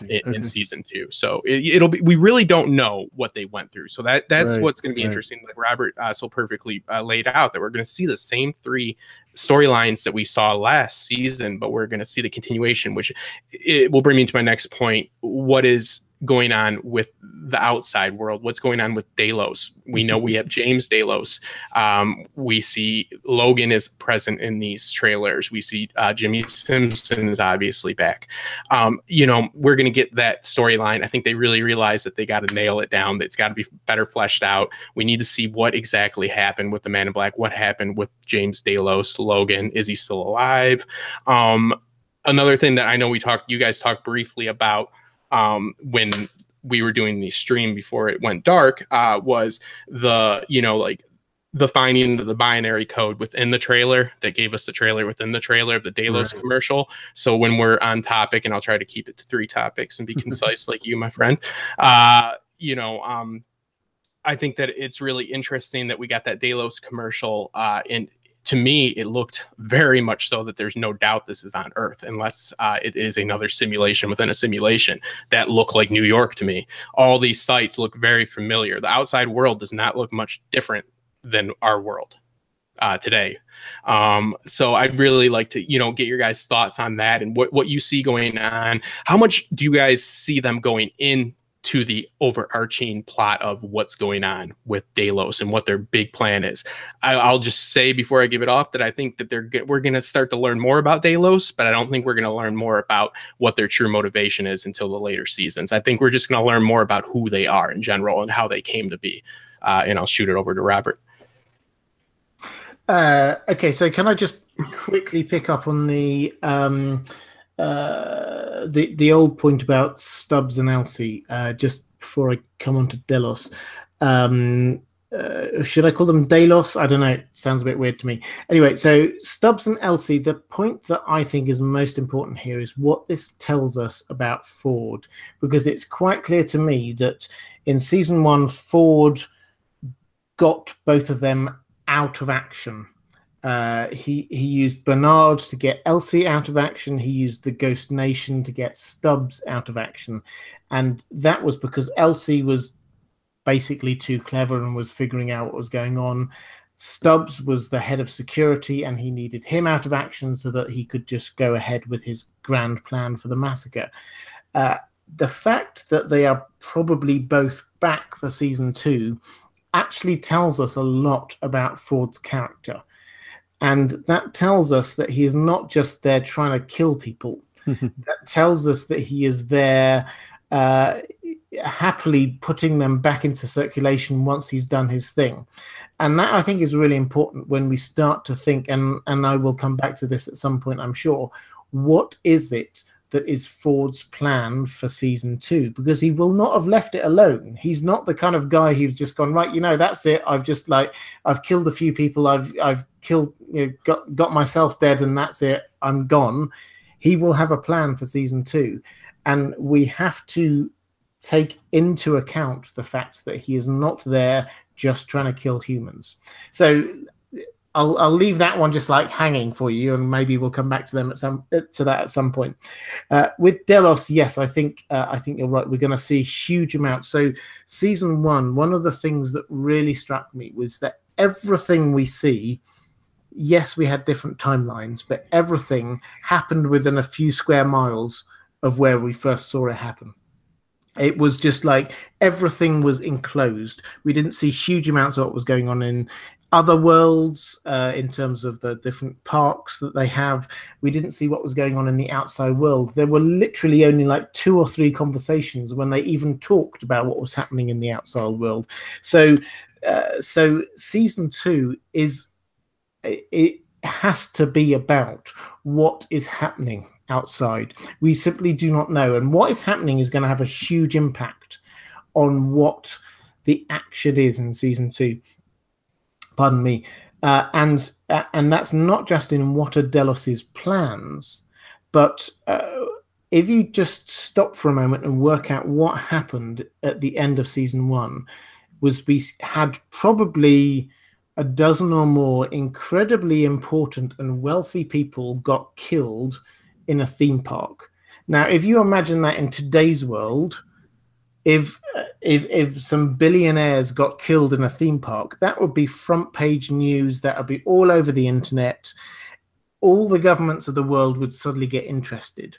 in season 2. So it'll be, we really don't know what they went through. So that's right, what's going to be interesting. Like Robert so perfectly laid out, that we're going to see the same 3 storylines that we saw last season, but we're going to see the continuation, which it will bring me to my next point. What is going on with the outside world? What's going on with Delos? We know we have James Delos. We see Logan is present in these trailers. We see Jimmy Simpson is obviously back. We're going to get that storyline. I think they really realize that they got to nail it down. That it's got to be better fleshed out. We need to see what exactly happened with the Man in Black. What happened with James Delos, Logan? Is he still alive? Another thing that I know you guys talked briefly about when we were doing the stream before it went dark, was the, the finding of the binary code within the trailer that gave us the trailer within the trailer of the Delos commercial. So when we're on topic, and I'll try to keep it to 3 topics and be concise like you, my friend, you know, I think that it's really interesting that we got that Delos commercial. And to me, it looked very much so that there's no doubt this is on Earth, unless it is another simulation within a simulation that looked like New York to me. All these sites look very familiar. The outside world does not look much different than our world today. So I'd really like to, you know, get your guys' thoughts on that and what you see going on. How much do you guys see them going into the overarching plot of what's going on with Delos and what their big plan is? I'll just say before I give it off that I think that we're going to start to learn more about Delos, but I don't think we're going to learn more about what their true motivation is until the later seasons. I think we're just going to learn more about who they are in general and how they came to be. And I'll shoot it over to Robert. Okay, so can I just quickly pick up on the old point about Stubbs and Elsie, just before I come on to Delos. Should I call them Delos? I don't know. It sounds a bit weird to me. Anyway, so Stubbs and Elsie, the point that I think is most important here is what this tells us about Ford, because it's quite clear to me that in season 1, Ford got both of them out of action. He used Bernard to get Elsie out of action. He used the Ghost Nation to get Stubbs out of action. And that was because Elsie was basically too clever and was figuring out what was going on. Stubbs was the head of security, and he needed him out of action so that he could just go ahead with his grand plan for the massacre. The fact that they are probably both back for season 2 actually tells us a lot about Ford's character. And that tells us that he is not just there trying to kill people. That tells us that he is there happily putting them back into circulation once he's done his thing. And that, I think, is really important when we start to think, and I will come back to this at some point, I'm sure, what is it that is Ford's plan for season 2? Because he will not have left it alone. He's not the kind of guy who's just gone, right, you know, that's it. I've killed a few people. I've killed, you know, got myself dead, and that's it. I'm gone. He will have a plan for season 2. And we have to take into account the fact that he is not there just trying to kill humans. So I'll leave that one just like hanging for you, and maybe we'll come back to them at some point. With Delos, yes, I think you're right. We're going to see huge amounts. So season 1, one of the things that really struck me was that everything we see, yes, we had different timelines, but everything happened within a few square miles of where we first saw it happen. It was just like everything was enclosed. We didn't see huge amounts of what was going on in other worlds in terms of the different parks that they have. We didn't see what was going on in the outside world. There were literally only like 2 or 3 conversations when they even talked about what was happening in the outside world. So season 2 it has to be about what is happening outside. We simply do not know, and what is happening is going to have a huge impact on what the action is in season 2. Pardon me. And that's not just in what are Delos's plans, but if you just stop for a moment and work out what happened at the end of season 1, was we had probably a dozen or more incredibly important and wealthy people got killed in a theme park. Now, if you imagine that in today's world, if some billionaires got killed in a theme park, that would be front page news. That would be all over the internet. All the governments of the world would suddenly get interested.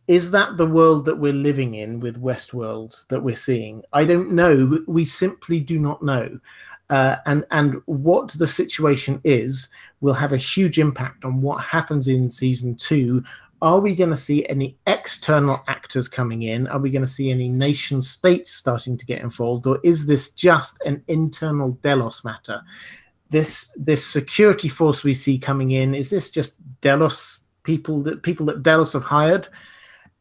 Is that the world that we're living in with Westworld that we're seeing? I don't know. We simply do not know. And what the situation is will have a huge impact on what happens in season 2. Are we going to see any external actors coming in? Are we going to see any nation states starting to get involved? Or is this just an internal Delos matter? This security force we see coming in, is this just Delos people that Delos have hired?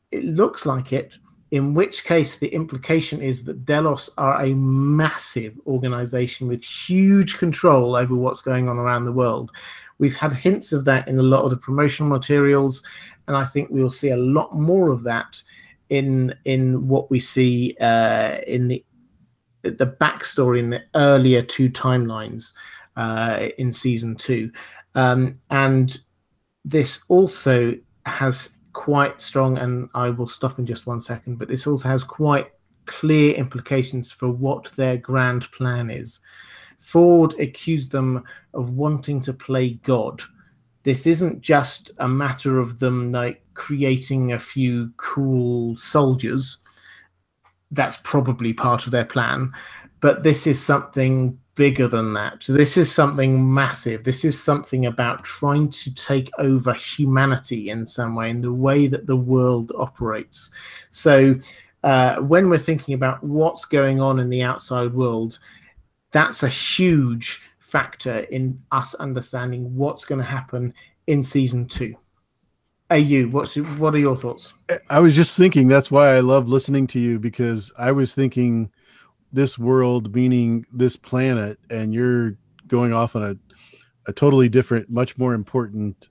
It looks like it, in which case the implication is that Delos are a massive organization with huge control over what's going on around the world. We've had hints of that in a lot of the promotional materials, and I think we'll see a lot more of that in what we see in the backstory in the earlier 2 timelines in season 2. And this also has quite strong, and I will stop in just 1 second, but this also has quite clear implications for what their grand plan is. Ford accused them of wanting to play God. This isn't just a matter of them like creating a few cool soldiers. That's probably part of their plan, but this is something bigger than that. So this is something massive. This is something about trying to take over humanity in some way, in the way that the world operates. So when we're thinking about what's going on in the outside world, that's a huge factor in us understanding what's going to happen in season 2. AU, what are your thoughts? I was just thinking, that's why I love listening to you, because I was thinking this world, meaning this planet, and you're going off on a totally different, much more important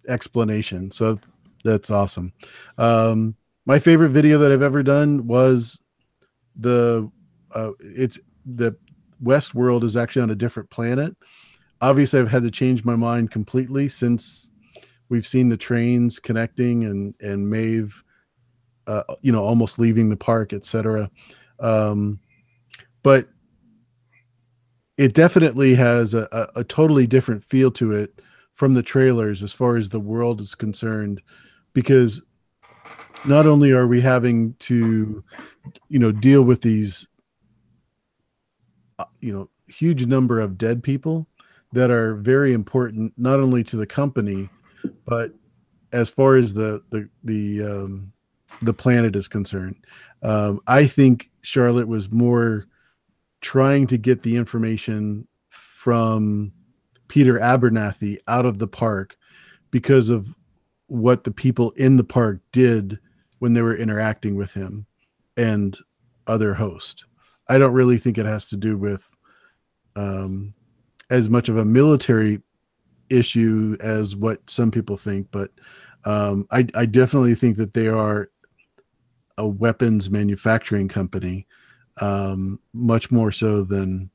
explanation. So that's awesome. My favorite video that I've ever done was it's the Westworld is actually on a different planet. Obviously, I've had to change my mind completely since we've seen the trains connecting and Maeve, almost leaving the park, etc. But it definitely has a totally different feel to it from the trailers as far as the world is concerned, because not only are we having to, deal with these, huge number of dead people that are very important, not only to the company, but as far as the planet is concerned. I think Charlotte was more trying to get the information from Peter Abernathy out of the park because of what the people in the park did when they were interacting with him and other hosts. I don't really think it has to do with as much of a military issue as what some people think, but I definitely think that they are a weapons manufacturing company, much more so than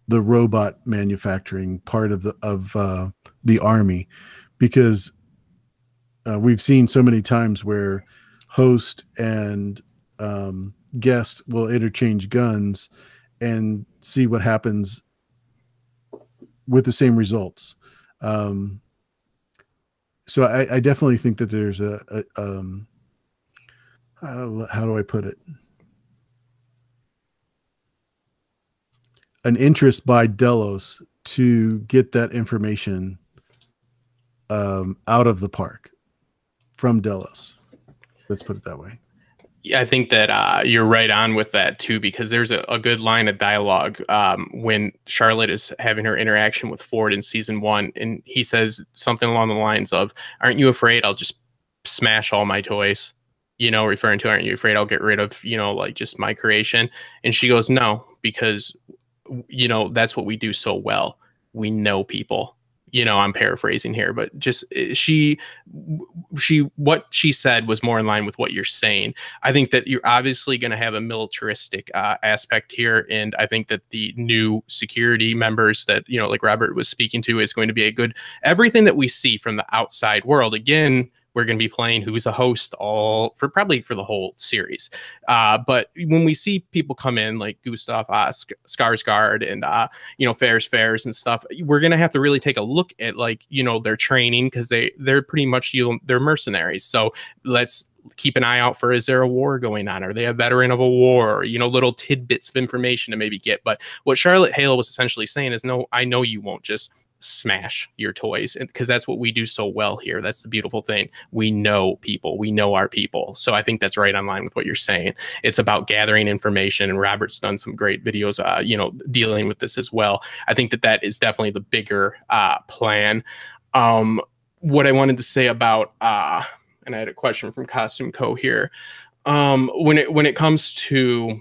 the robot manufacturing part of the army, because we've seen so many times where host and guest will interchange guns and see what happens with the same results. So I definitely think that there's how do I put it? An interest by Delos to get that information out of the park from Delos. Let's put it that way. Yeah, I think that you're right on with that too, because there's a good line of dialogue when Charlotte is having her interaction with Ford in season 1, and he says something along the lines of, "Aren't you afraid I'll just smash all my toys?" Referring to, "Aren't you afraid I'll get rid of, like just my creation?" And she goes, "No, because, that's what we do so well. We know people." I'm paraphrasing here, but just what she said was more in line with what you're saying. I think that you're obviously going to have a militaristic aspect here, and I think that the new security members that like Robert was speaking to is going to be a good everything that we see from the outside world. Again, we're going to be playing who's a host probably for the whole series. But when we see people come in like Gustav Skarsgård and, Fairs and stuff, we're going to have to really take a look at their training, because they're pretty much, they're mercenaries. So let's keep an eye out for, is there a war going on? Are they a veteran of a war? Little tidbits of information to maybe get. But what Charlotte Hale was essentially saying is, no, I know you won't just smash your toys, because that's what we do so well here. That's the beautiful thing. We know people, we know our people. So I think that's right on line with what you're saying. It's about gathering information, and Robert's done some great videos dealing with this as well. I think that is definitely the bigger plan. What I wanted to say about and I had a question from Costume Co here. When it comes to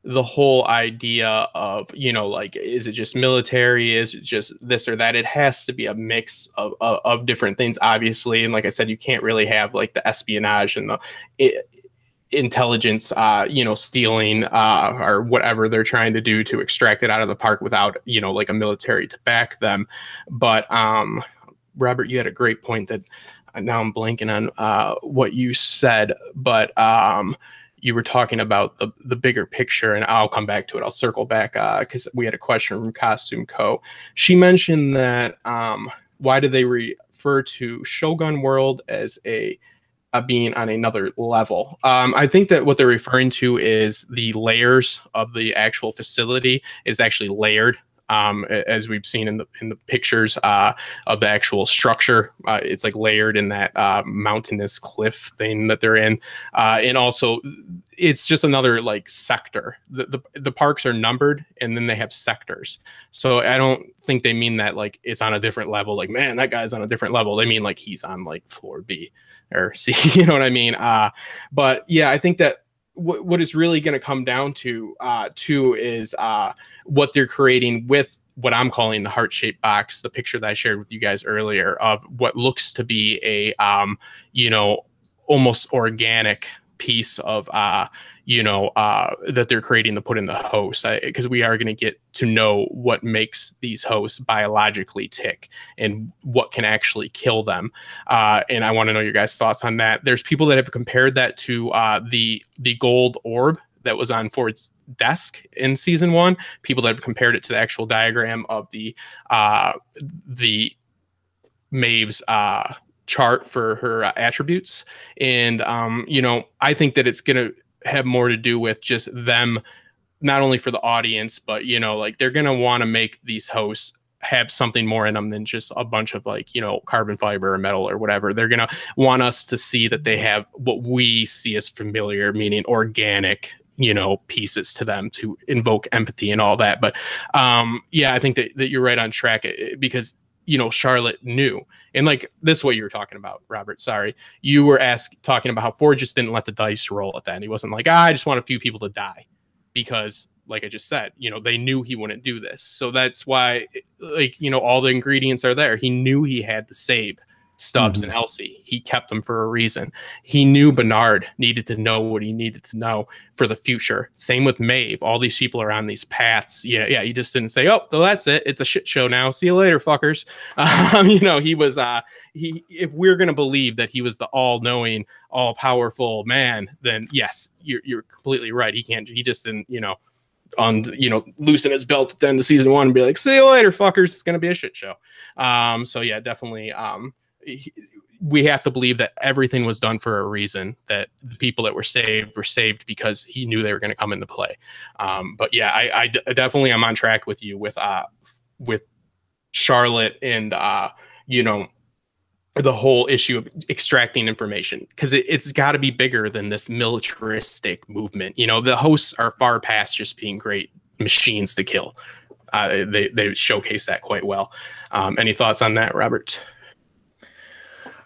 the whole idea of, you know, like, is it just military? Is it just this or that? It has to be a mix of different things, obviously. And like I said, you can't really have like the espionage and the intelligence, you know, stealing or whatever they're trying to do to extract it out of the park without, you know, like a military to back them. But Robert, you had a great point that now I'm blanking on what you said, but you were talking about the bigger picture, and I'll come back to it. I'll circle back because we had a question from Costume Co. She mentioned that why do they refer to Shogun World as a being on another level? I think that what they're referring to is the layers of the actual facility is actually layered. As we've seen in the pictures of the actual structure, it's like layered in that mountainous cliff thing that they're in, and also it's just another like sector. The parks are numbered, and then they have sectors. So I don't think they mean that like it's on a different level. Like, man, that guy's on a different level. They mean like he's on like floor B or C. You know what I mean? But yeah, I think that what is really going to come down to is what they're creating with what I'm calling the heart-shaped box, the picture that I shared with you guys earlier of what looks to be a you know, almost organic piece of that they're creating to put in the host, because we are going to get to know what makes these hosts biologically tick and what can actually kill them. And I want to know your guys' thoughts on that. There's people that have compared that to the gold orb that was on Ford's desk in season 1. People that have compared it to the actual diagram of the Maeve's chart for her attributes. And you know, I think that it's going to have more to do with just them, not only for the audience, but, you know, like they're going to want to make these hosts have something more in them than just a bunch of like, you know, carbon fiber or metal or whatever. They're going to want us to see that they have what we see as familiar, meaning organic, you know, pieces to them to invoke empathy and all that. But yeah, I think that you're right on track, because, you know, Charlotte knew. And like this is what you were talking about, Robert. Sorry. You were talking about how Ford just didn't let the dice roll at that. And he wasn't like, I just want a few people to die. Because, like I just said, you know, they knew he wouldn't do this. So that's why, like, you know, all the ingredients are there. He knew he had to save Stubbs and Elsie. He kept them for a reason. He knew Bernard needed to know what he needed to know for the future. Same with Maeve. All these people are on these paths. Yeah. He just didn't say, oh, well, that's it. It's a shit show now. See you later, fuckers. You know, he was, if we're going to believe that he was the all-knowing, all-powerful man, then yes, you're completely right. He just didn't, you know, loosen his belt at the end of season 1 and be like, see you later, fuckers. It's going to be a shit show. So yeah, definitely, we have to believe that everything was done for a reason, that the people that were saved because he knew they were going to come into play. But yeah, I definitely am on track with you with Charlotte and, you know, the whole issue of extracting information, because it's got to be bigger than this militaristic movement. You know, the hosts are far past just being great machines to kill. They showcase that quite well. Any thoughts on that, Robert?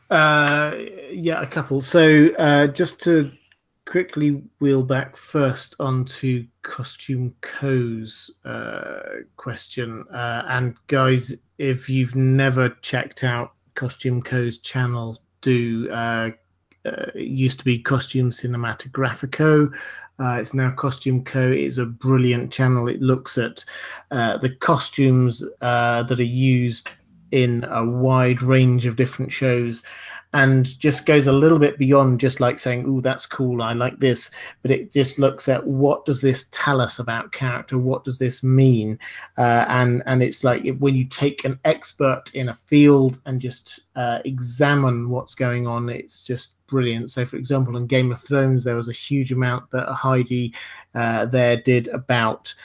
Yeah, a couple. So just to quickly wheel back first onto Costume Co's question. And guys, if you've never checked out Costume Co's channel, do. It used to be Costume Cinematographico. It's now Costume Co. It's a brilliant channel. It looks at the costumes that are used in a wide range of different shows, and just goes a little bit beyond just like saying, oh, that's cool, I like this, but it just looks at what does this tell us about character, what does this mean, and it's like when you take an expert in a field and just examine what's going on, it's just brilliant. So for example, in Game of Thrones, there was a huge amount that Heidi there did about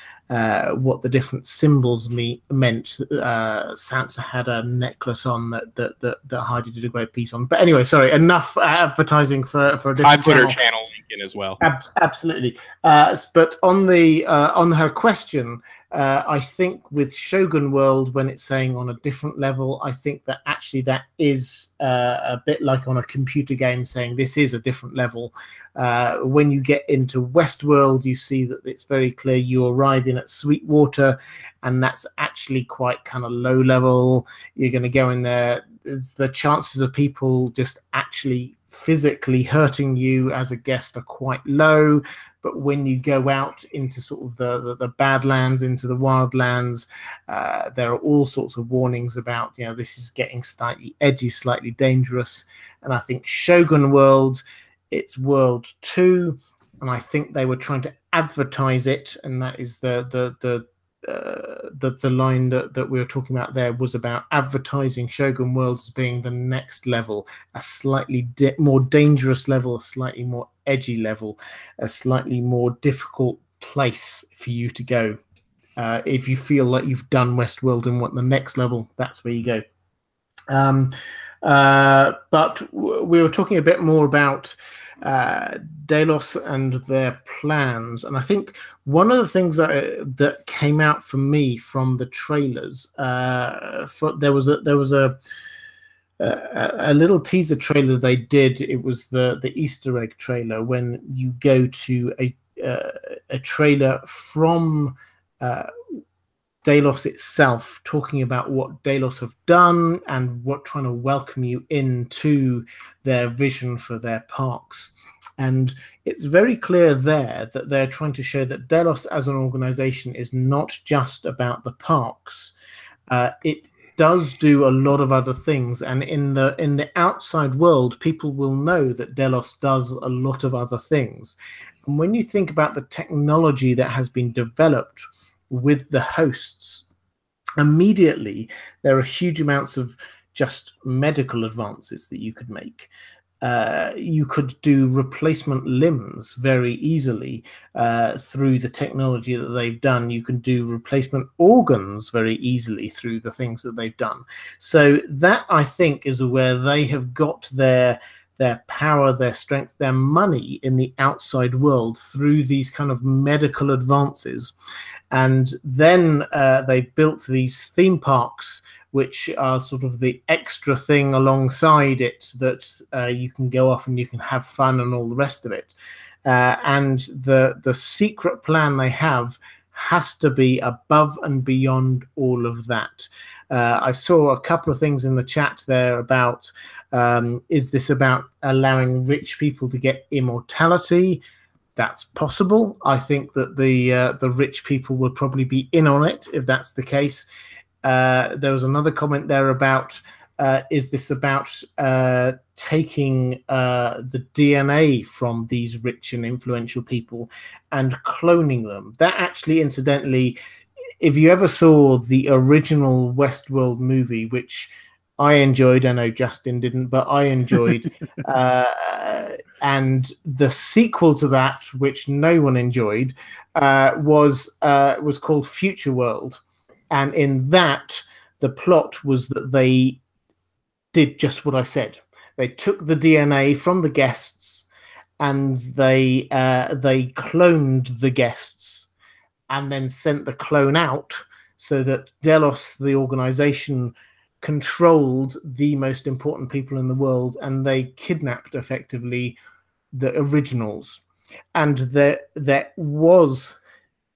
what the different symbols meant. Sansa had a necklace on that Heidi did a great piece on. But anyway, sorry, enough advertising for a different I put channel. her channel link in as well. Absolutely. But on her question, I think with Shogun World, when it's saying on a different level, I think that actually that is a bit like on a computer game saying this is a different level. When you get into Westworld, you see that it's very clear you arrive in at Sweetwater, and that's actually quite kind of low level. You're going to go in there. The chances of people just actually physically hurting you as a guest are quite low, but when you go out into sort of the Badlands, into the Wildlands, there are all sorts of warnings about, you know, this is getting slightly edgy, slightly dangerous. And I think Shogun World, it's World 2, and I think they were trying to advertise it, and that is the line that we were talking about there was about advertising Shogun World as being the next level, a slightly more dangerous level, a slightly more edgy level, a slightly more difficult place for you to go. If you feel like you've done Westworld and want the next level, that's where you go. But we were talking a bit more about Delos and their plans, and I think one of the things that came out for me from the trailers, there was a little teaser trailer they did. It was the Easter egg trailer when you go to a trailer from Delos itself, talking about what Delos have done and what trying to welcome you into their vision for their parks. And it's very clear there that they're trying to show that Delos as an organization is not just about the parks. It does do a lot of other things, and in the outside world, people will know that Delos does a lot of other things. And when you think about the technology that has been developed with the hosts, immediately there are huge amounts of just medical advances that you could make. You could do replacement limbs very easily through the technology that they've done. You can do replacement organs very easily through the things that they've done. So that, I think, is where they have got their power, their strength, their money in the outside world through these kind of medical advances. And then they built these theme parks, which are sort of the extra thing alongside it that you can go off and you can have fun and all the rest of it. And the secret plan they have has to be above and beyond all of that. I saw a couple of things in the chat there about, is this about allowing rich people to get immortality? That's possible. I think that the rich people would probably be in on it if that's the case. There was another comment there about, is this about taking the DNA from these rich and influential people and cloning them? That actually, incidentally, if you ever saw the original Westworld movie, which I enjoyed, I know Justin didn't, but I enjoyed, and the sequel to that, which no one enjoyed, was called Future World. And in that, the plot was that they did just what I said. They took the DNA from the guests and they cloned the guests and then sent the clone out so that Delos, the organization, controlled the most important people in the world, and they kidnapped effectively the originals. And there was,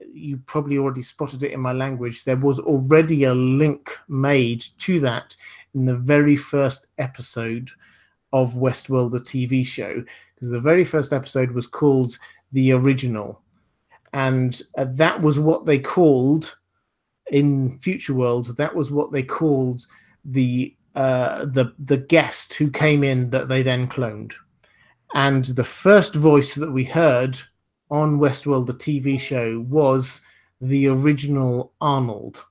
you probably already spotted it in my language, there was already a link made to that in the very first episode of Westworld, the TV show, because the very first episode was called The Original. And that was what they called, in Future World, that was what they called the guest who came in that they then cloned. And the first voice that we heard on Westworld, the TV show, was the original Arnold.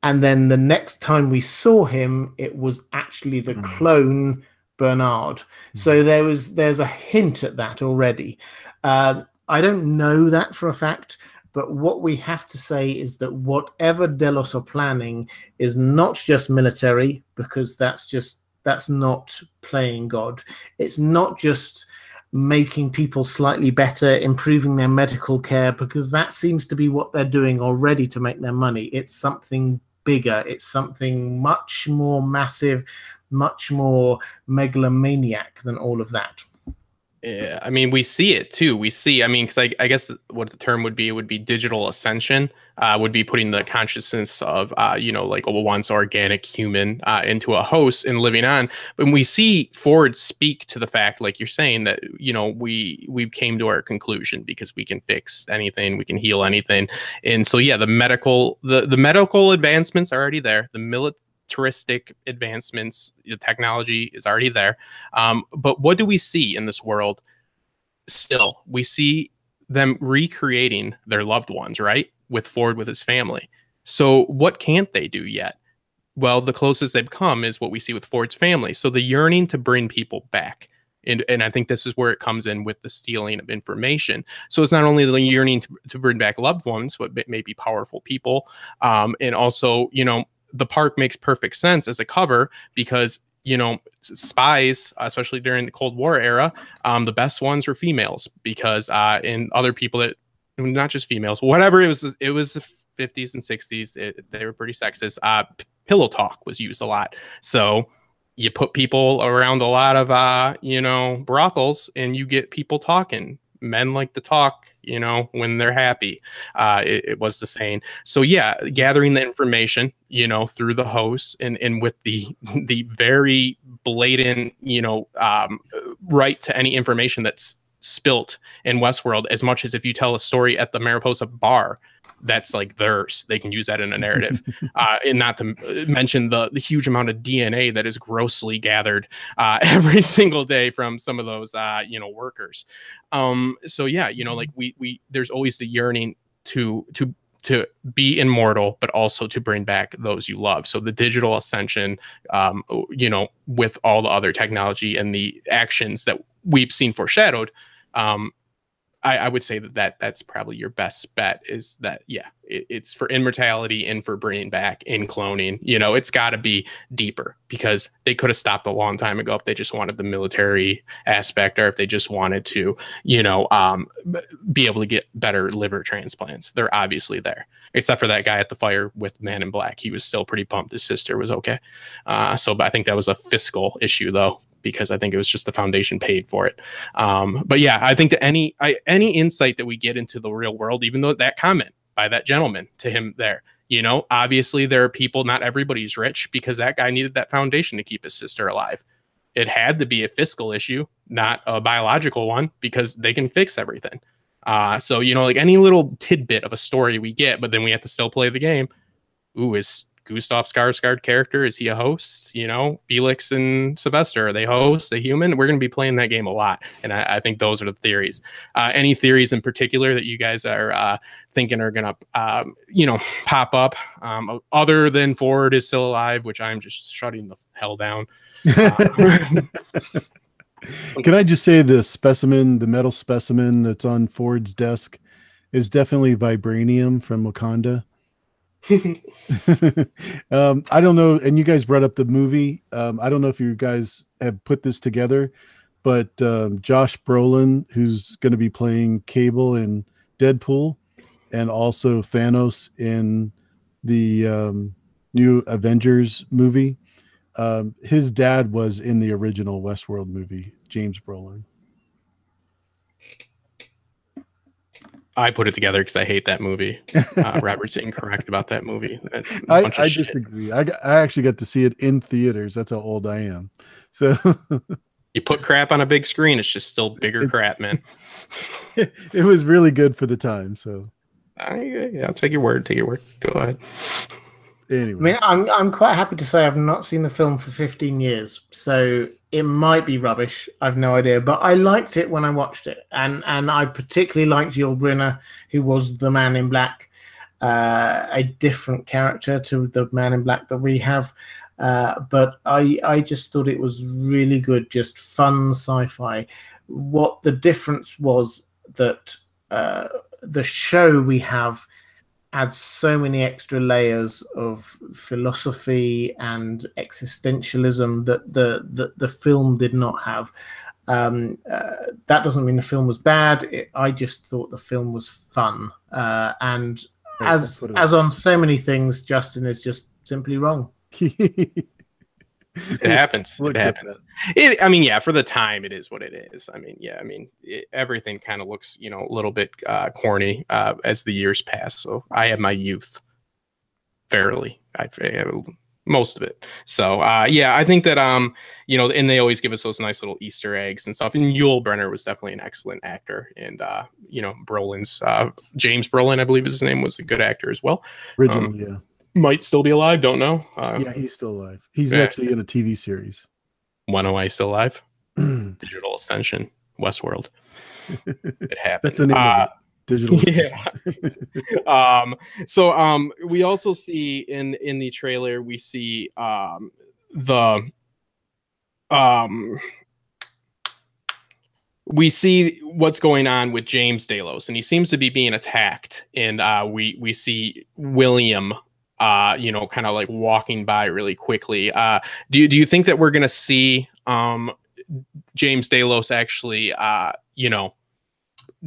And then the next time we saw him, it was actually the clone Bernard. So there's a hint at that already. I don't know that for a fact, but what we have to say is that whatever Delos are planning is not just military, because that's not playing God. It's not just making people slightly better, improving their medical care, because that seems to be what they're doing already to make their money. It's something bigger. It's something much more massive, much more megalomaniac than all of that. Yeah, I mean, we see it too. We see, I mean, because I guess what the term would be, it would be digital ascension, would be putting the consciousness of, you know, like a once organic human into a host and living on. But we see Ford speak to the fact, like you're saying, that, you know, we came to our conclusion because we can fix anything, we can heal anything. And so, yeah, the medical advancements are already there. The militaristic advancements, the technology is already there. But what do we see in this world? Still, we see them recreating their loved ones, right? With Ford, with his family. So what can't they do yet? Well, the closest they've come is what we see with Ford's family. So the yearning to bring people back. And I think this is where it comes in with the stealing of information. So it's not only the yearning to bring back loved ones, but maybe powerful people. And also, you know, the park makes perfect sense as a cover because, you know, spies, especially during the Cold War era, the best ones were females because in other people that, not just females, whatever, it was the 50s and 60s, they were pretty sexist. Pillow talk was used a lot. So you put people around a lot of, you know, brothels and you get people talking. Men like to talk, you know, when they're happy. It was the saying. So yeah, gathering the information, you know, through the hosts and with the very blatant, you know, right to any information that's spilt in Westworld, as much as if you tell a story at the Mariposa bar, that's like theirs. They can use that in a narrative. And not to mention the huge amount of DNA that is grossly gathered every single day from some of those, you know, workers. So yeah, you know, like we there's always the yearning to be immortal, but also to bring back those you love. So the digital ascension, you know, with all the other technology and the actions that we've seen foreshadowed, I would say that's probably your best bet, is that, yeah, it's for immortality and for bringing back in cloning. You know, it's got to be deeper because they could have stopped a long time ago if they just wanted the military aspect, or if they just wanted to, you know, be able to get better liver transplants. They're obviously there, except for that guy at the fire with Man in Black. He was still pretty pumped his sister was okay. But I think that was a fiscal issue, though, because I think it was just the foundation paid for it. But yeah, I think that any insight that we get into the real world, even though that comment by that gentleman to him there, you know, obviously there are people, not everybody's rich, because that guy needed that foundation to keep his sister alive. It had to be a fiscal issue, not a biological one, because they can fix everything. So, you know, like any little tidbit of a story we get, but then we have to still play the game. Ooh, is Gustav Skarsgård character, is he a host? You know, Felix and Sylvester, are they hosts, a human? We're going to be playing that game a lot, and I think those are the theories. Any theories in particular that you guys are thinking are going to you know, pop up, other than Ford is still alive, which I'm just shutting the hell down? Can I just say the specimen, the metal specimen that's on Ford's desk is definitely vibranium from Wakanda. I don't know, and you guys brought up the movie. I don't know if you guys have put this together, but Josh Brolin, who's going to be playing Cable in Deadpool, and also Thanos in the new Avengers movie, his dad was in the original Westworld movie, James Brolin. I put it together because I hate that movie. Robert's incorrect about that movie. I disagree. I actually got to see it in theaters. That's how old I am. So you put crap on a big screen, it's just still bigger crap, man. It was really good for the time. So yeah, I'll take your word. Take your word. Go ahead. I Anyway, mean, I'm quite happy to say I've not seen the film for 15 years, so it might be rubbish. I've no idea, but I liked it when I watched it, and I particularly liked Yul Brynner, who was the Man in Black, a different character to the Man in Black that we have. But I just thought it was really good, just fun sci-fi. What the difference was that the show we have adds so many extra layers of philosophy and existentialism that the film did not have. That doesn't mean the film was bad. I just thought the film was fun. And as on so many things, Justin is just simply wrong. It happens. It happens. I mean, yeah, for the time, it is what it is. I mean, yeah, I mean, everything kind of looks, you know, a little bit corny as the years pass. So I have my youth, fairly. I have most of it. So yeah, I think that you know, and they always give us those nice little Easter eggs and stuff. And Yul Brynner was definitely an excellent actor, and you know, Brolin's James Brolin, I believe his name, was a good actor as well. Originally, yeah. Might still be alive, don't know. Yeah, he's still alive. He's actually in a TV series. When am I still alive? Digital Ascension, Westworld. It happened. That's the name of it. Digital Ascension. Yeah. So we also see in the trailer, we see we see what's going on with James Delos, and he seems to be being attacked. And we see William, you know, kind of like walking by really quickly. Do you think that we're gonna see James Delos actually, you know,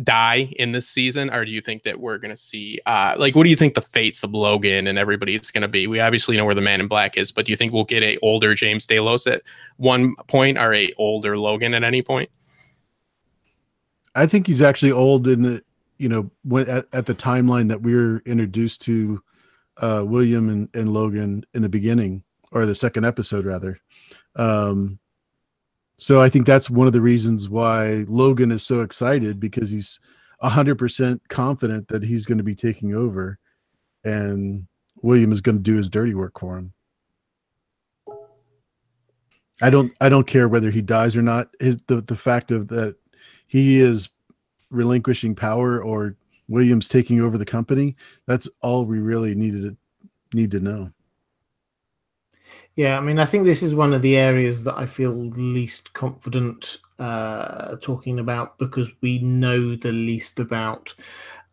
die in this season, or do you think that we're gonna see like, what do you think the fates of Logan and everybody is gonna be? We obviously know where the Man in Black is, but do you think we'll get a older James Delos at one point, or a older Logan at any point? I think he's actually old in the, you know, when at the timeline that we were introduced to William and Logan in the beginning, or the second episode rather. So I think that's one of the reasons why Logan is so excited, because he's 100% confident that he's going to be taking over, and William is going to do his dirty work for him. I don't care whether he dies or not. The fact of that he is relinquishing power, or William's taking over the company, that's all we really need to know. Yeah, I mean, I think this is one of the areas that I feel least confident talking about, because we know the least about.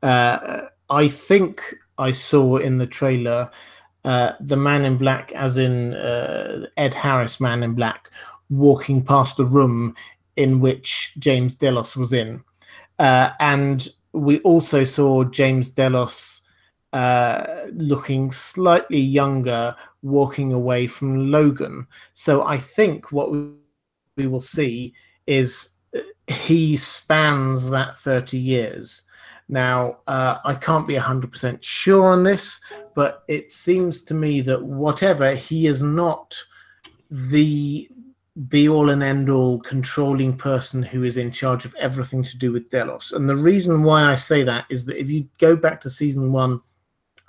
I think I saw in the trailer the Man in Black, as in Ed Harris Man in Black, walking past the room in which James Delos was in. And we also saw James Delos looking slightly younger, walking away from Logan. So I think what we will see is he spans that 30 years. Now, I can't be 100% sure on this, but it seems to me that whatever, he is not the be-all and end-all controlling person who is in charge of everything to do with Delos. And the reason why I say that is that if you go back to season 1,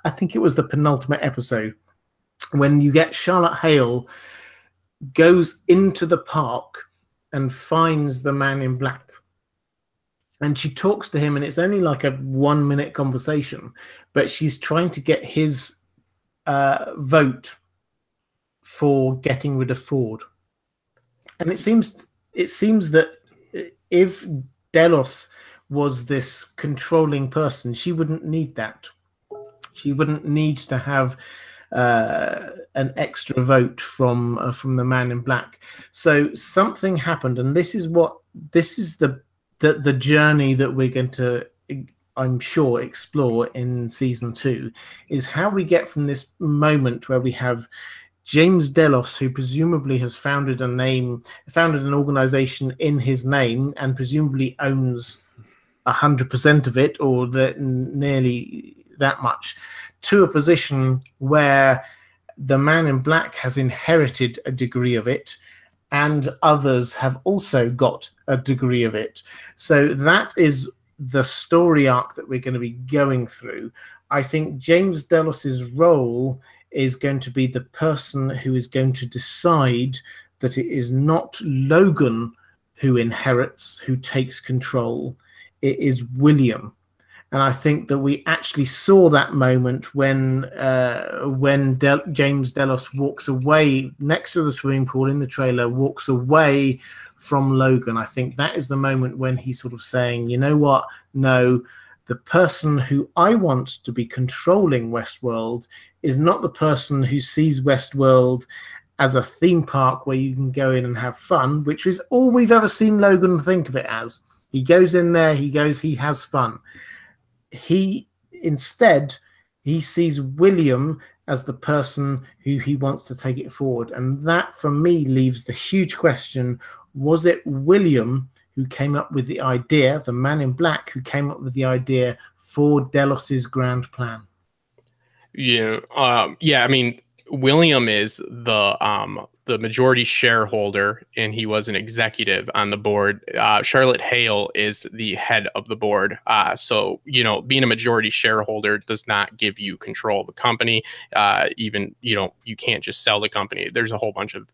I think it was the penultimate episode, when you get Charlotte Hale goes into the park and finds the Man in Black. And she talks to him, and it's only like a 1-minute conversation, but she's trying to get his vote for getting rid of Ford. And it seems that if Delos was this controlling person, she wouldn't need that. She wouldn't need to have an extra vote from the Man in Black. So something happened, and this is the journey that we're going to, I'm sure, explore in season 2, is how we get from this moment where we have James Delos, who presumably has founded an organization in his name, and presumably owns 100% of it, or nearly that much, to a position where the Man in Black has inherited a degree of it, and others have also got a degree of it. So that is the story arc that we're going to be going through. I think James Delos's role is going to be the person who is going to decide that it is not Logan who inherits, who takes control. It is William. And I think that we actually saw that moment when James Delos walks away next to the swimming pool in the trailer, walks away from Logan. I think that is the moment when he's sort of saying, you know what? No, the person who I want to be controlling Westworld is not the person who sees Westworld as a theme park where you can go in and have fun, which is all we've ever seen Logan think of it as. He goes in there, he has fun. Instead, he sees William as the person who he wants to take it forward. And that, for me, leaves the huge question, was it William who came up with the idea, the man in black who came up with the idea for Delos's grand plan? Yeah. I mean, William is the majority shareholder, and he was an executive on the board. Charlotte Hale is the head of the board. So, being a majority shareholder does not give you control of the company. Even, you can't just sell the company. There's a whole bunch of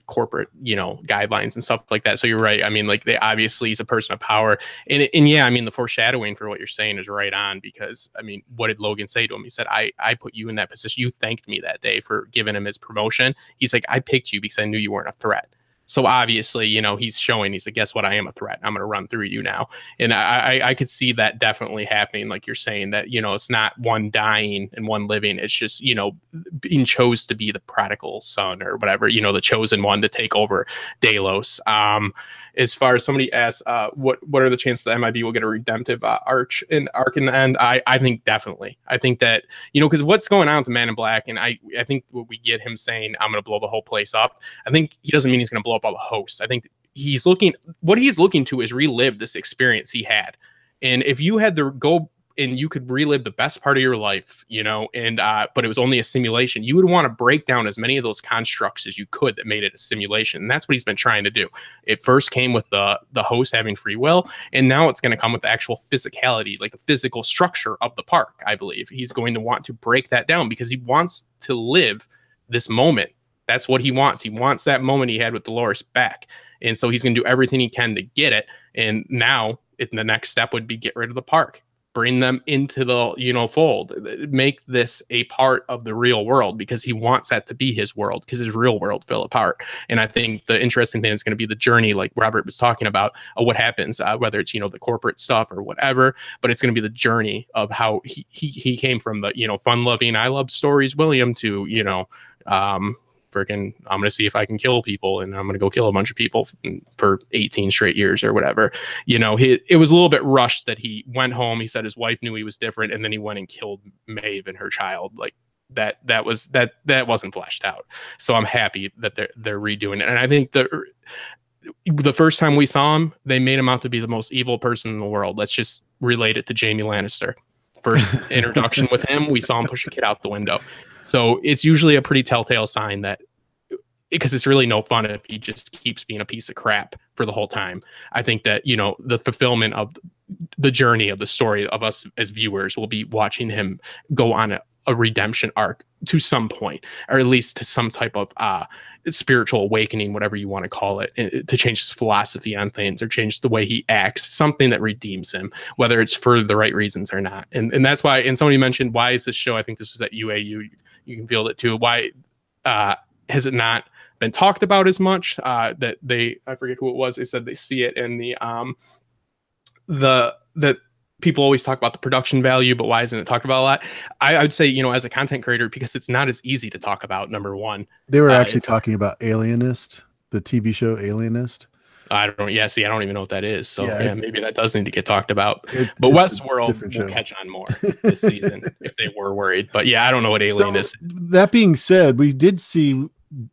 corporate, guidelines and stuff like that. So you're right. I mean, like, they obviously he's a person of power. And yeah, I mean, the foreshadowing for what you're saying is right on, because, I mean, what did Logan say to him? He said, I put you in that position. You thanked me that day for giving him his promotion. He's like, I picked you because I knew you weren't a threat. So obviously, he's showing, he's like, guess what? I am a threat. I'm going to run through you now. And I could see that definitely happening. Like you're saying that, it's not one dying and one living. It's just, being chose to be the prodigal son or whatever, the chosen one to take over Delos. As far as somebody asks, what are the chances that MIB will get a redemptive arc in the end? I think definitely. I think that, because what's going on with the Man in Black, and I think what we get him saying, I'm going to blow the whole place up. I think he doesn't mean he's going to blow up all the hosts. I think what he's looking to is relive this experience he had. And if you had to go and you could relive the best part of your life, but it was only a simulation, you would want to break down as many of those constructs as you could that made it a simulation. And that's what he's been trying to do. It first came with the host having free will, and now it's going to come with the actual physicality, like the physical structure of the park. I believe he's going to want to break that down because he wants to live this moment. That's what he wants. He wants that moment he had with Dolores back. And so he's going to do everything he can to get it. And now the next step would be get rid of the park. Bring them into the fold, make this a part of the real world, because he wants that to be his world, because his real world fell apart. And I think the interesting thing is going to be the journey, like Robert was talking about, of what happens, whether it's the corporate stuff or whatever, but it's going to be the journey of how he came from the fun loving, I love stories William to freaking, I'm going to see if I can kill people, and I'm going to go kill a bunch of people for 18 straight years or whatever. It was a little bit rushed that he went home. He said his wife knew he was different, and then he went and killed Maeve and her child. Like that wasn't fleshed out. So I'm happy that they're redoing it. And I think the first time we saw him, they made him out to be the most evil person in the world. Let's just relate it to Jaime Lannister. First introduction with him, we saw him push a kid out the window. So it's usually a pretty telltale sign that, because it's really no fun if he just keeps being a piece of crap for the whole time. I think that, the fulfillment of the journey of the story of us as viewers will be watching him go on a redemption arc to some point, or at least to some type of spiritual awakening, whatever you want to call it, to change his philosophy on things or change the way he acts, something that redeems him, whether it's for the right reasons or not. And that's why, and somebody mentioned, why is this show, I think this was at UAU, you can feel it too, why has it not been talked about as much? That I forget who it was, they said they see it in that people always talk about the production value, but why isn't it talked about a lot? I would say, as a content creator, because it's not as easy to talk about, number one. They were actually talking about Alienist, the TV show Alienist. I don't even know what that is. So yeah, maybe that does need to get talked about. But Westworld will catch on more this season if they were worried. But yeah, I don't know what Alien is. That being said, we did see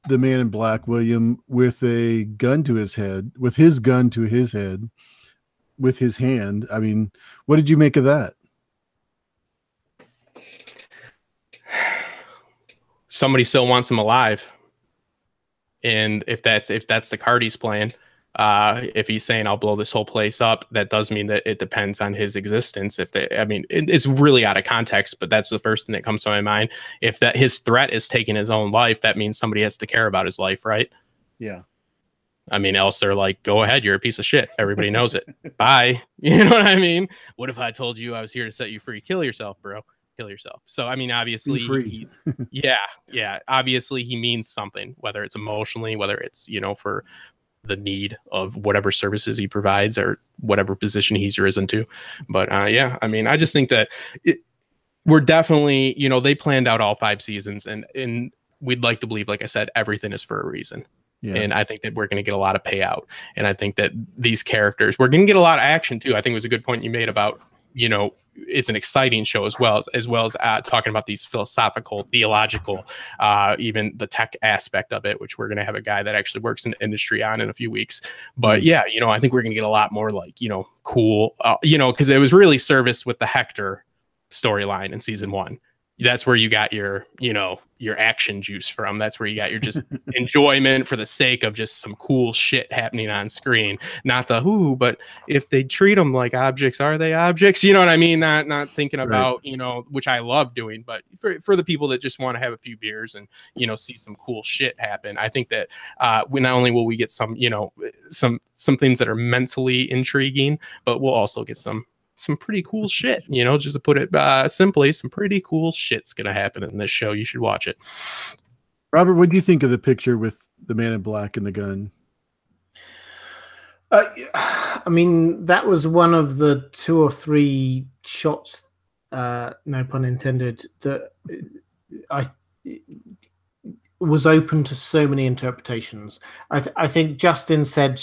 the Man in Black, William, with a gun to his head, with his gun to his head, with his hand. I mean, what did you make of that? Somebody still wants him alive. And if that's the card he's playing, if he's saying I'll blow this whole place up, that does mean that it depends on his existence. It's really out of context, but that's the first thing that comes to my mind. If that his threat is taking his own life, that means somebody has to care about his life, right? Yeah. I mean, else they're like, go ahead, you're a piece of shit. Everybody knows it. Bye. You know what I mean? What if I told you I was here to set you free? Kill yourself, bro. Kill yourself. So, I mean, obviously, he's, yeah. Obviously, he means something, whether it's emotionally, whether it's, for the need of whatever services he provides or whatever position he's risen to. But yeah, I mean, I just think that we're definitely, they planned out all 5 seasons, and we'd like to believe, like I said, everything is for a reason. Yeah. And I think that we're going to get a lot of payout. And I think that these characters, we're going to get a lot of action too. I think it was a good point you made about, you know, it's an exciting show as well as talking about these philosophical, theological, even the tech aspect of it, which we're going to have a guy that actually works in the industry on in a few weeks. But yeah, you know, I think we're going to get a lot more like, you know, cool, you know, because it was really serviced with the Hector storyline in season 1. That's where you got your, you know, your action juice from. That's where you got your just enjoyment for the sake of just some cool shit happening on screen. Not the but if they treat them like objects, are they objects? You know what I mean? Not thinking about, you know, which I love doing, but for the people that just want to have a few beers and, you know, see some cool shit happen. I think that we not only will we get some, you know, some things that are mentally intriguing, but we'll also get some pretty cool shit, you know, just to put it simply, some pretty cool shit's gonna happen in this show. You should watch it. Robert, what do you think of the picture with the man in black and the gun? I mean, that was one of the 2 or 3 shots, no pun intended, that I was open to so many interpretations. I think Justin said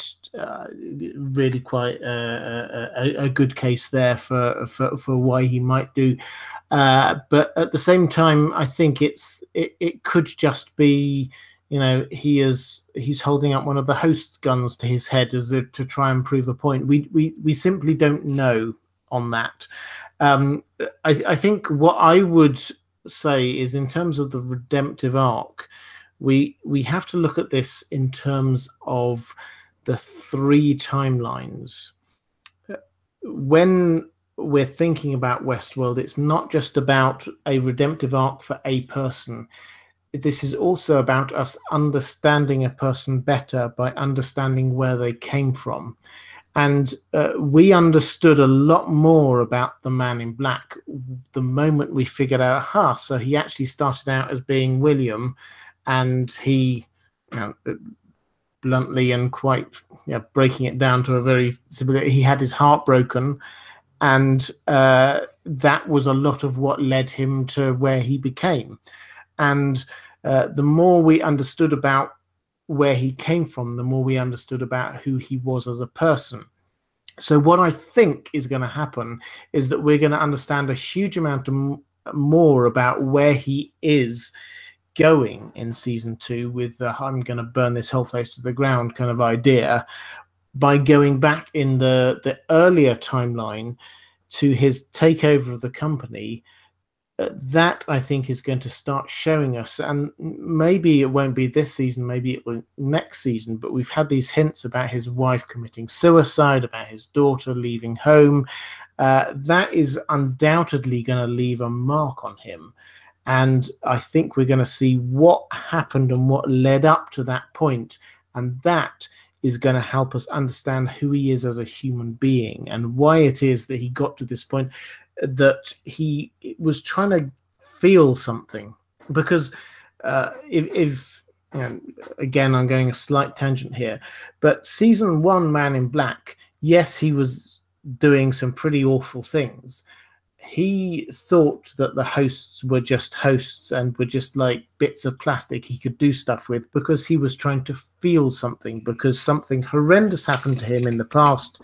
really quite a good case there for why he might do, but at the same time, I think it could just be, you know, he's holding up one of the host's guns to his head as if to try and prove a point. We simply don't know on that. I think what I would say is, in terms of the redemptive arc, we have to look at this in terms of the 3 timelines. When we're thinking about Westworld, it's not just about a redemptive arc for a person. This is also about us understanding a person better by understanding where they came from. And we understood a lot more about the man in black the moment we figured out, so he actually started out as being William, and he, you know, bluntly and quite, you know, breaking it down to a very simple, he had his heart broken, and that was a lot of what led him to where he became. And the more we understood about where he came from, the more we understood about who he was as a person. So what I think is going to happen is that we're going to understand a huge amount more about where he is going in season 2 with the I'm going to burn this whole place to the ground kind of idea, by going back in the earlier timeline to his takeover of the company. That, I think, is going to start showing us, and maybe it won't be this season, maybe it will next season, but we've had these hints about his wife committing suicide, about his daughter leaving home. That is undoubtedly going to leave a mark on him. And I think we're going to see what happened and what led up to that point. And that is going to help us understand who he is as a human being and why it is that he got to this point, that he was trying to feel something. Because if you know, again, I'm going a slight tangent here, but season 1, Man in Black, yes, he was doing some pretty awful things. He thought that the hosts were just hosts and were just like bits of plastic he could do stuff with, because he was trying to feel something, because something horrendous happened to him in the past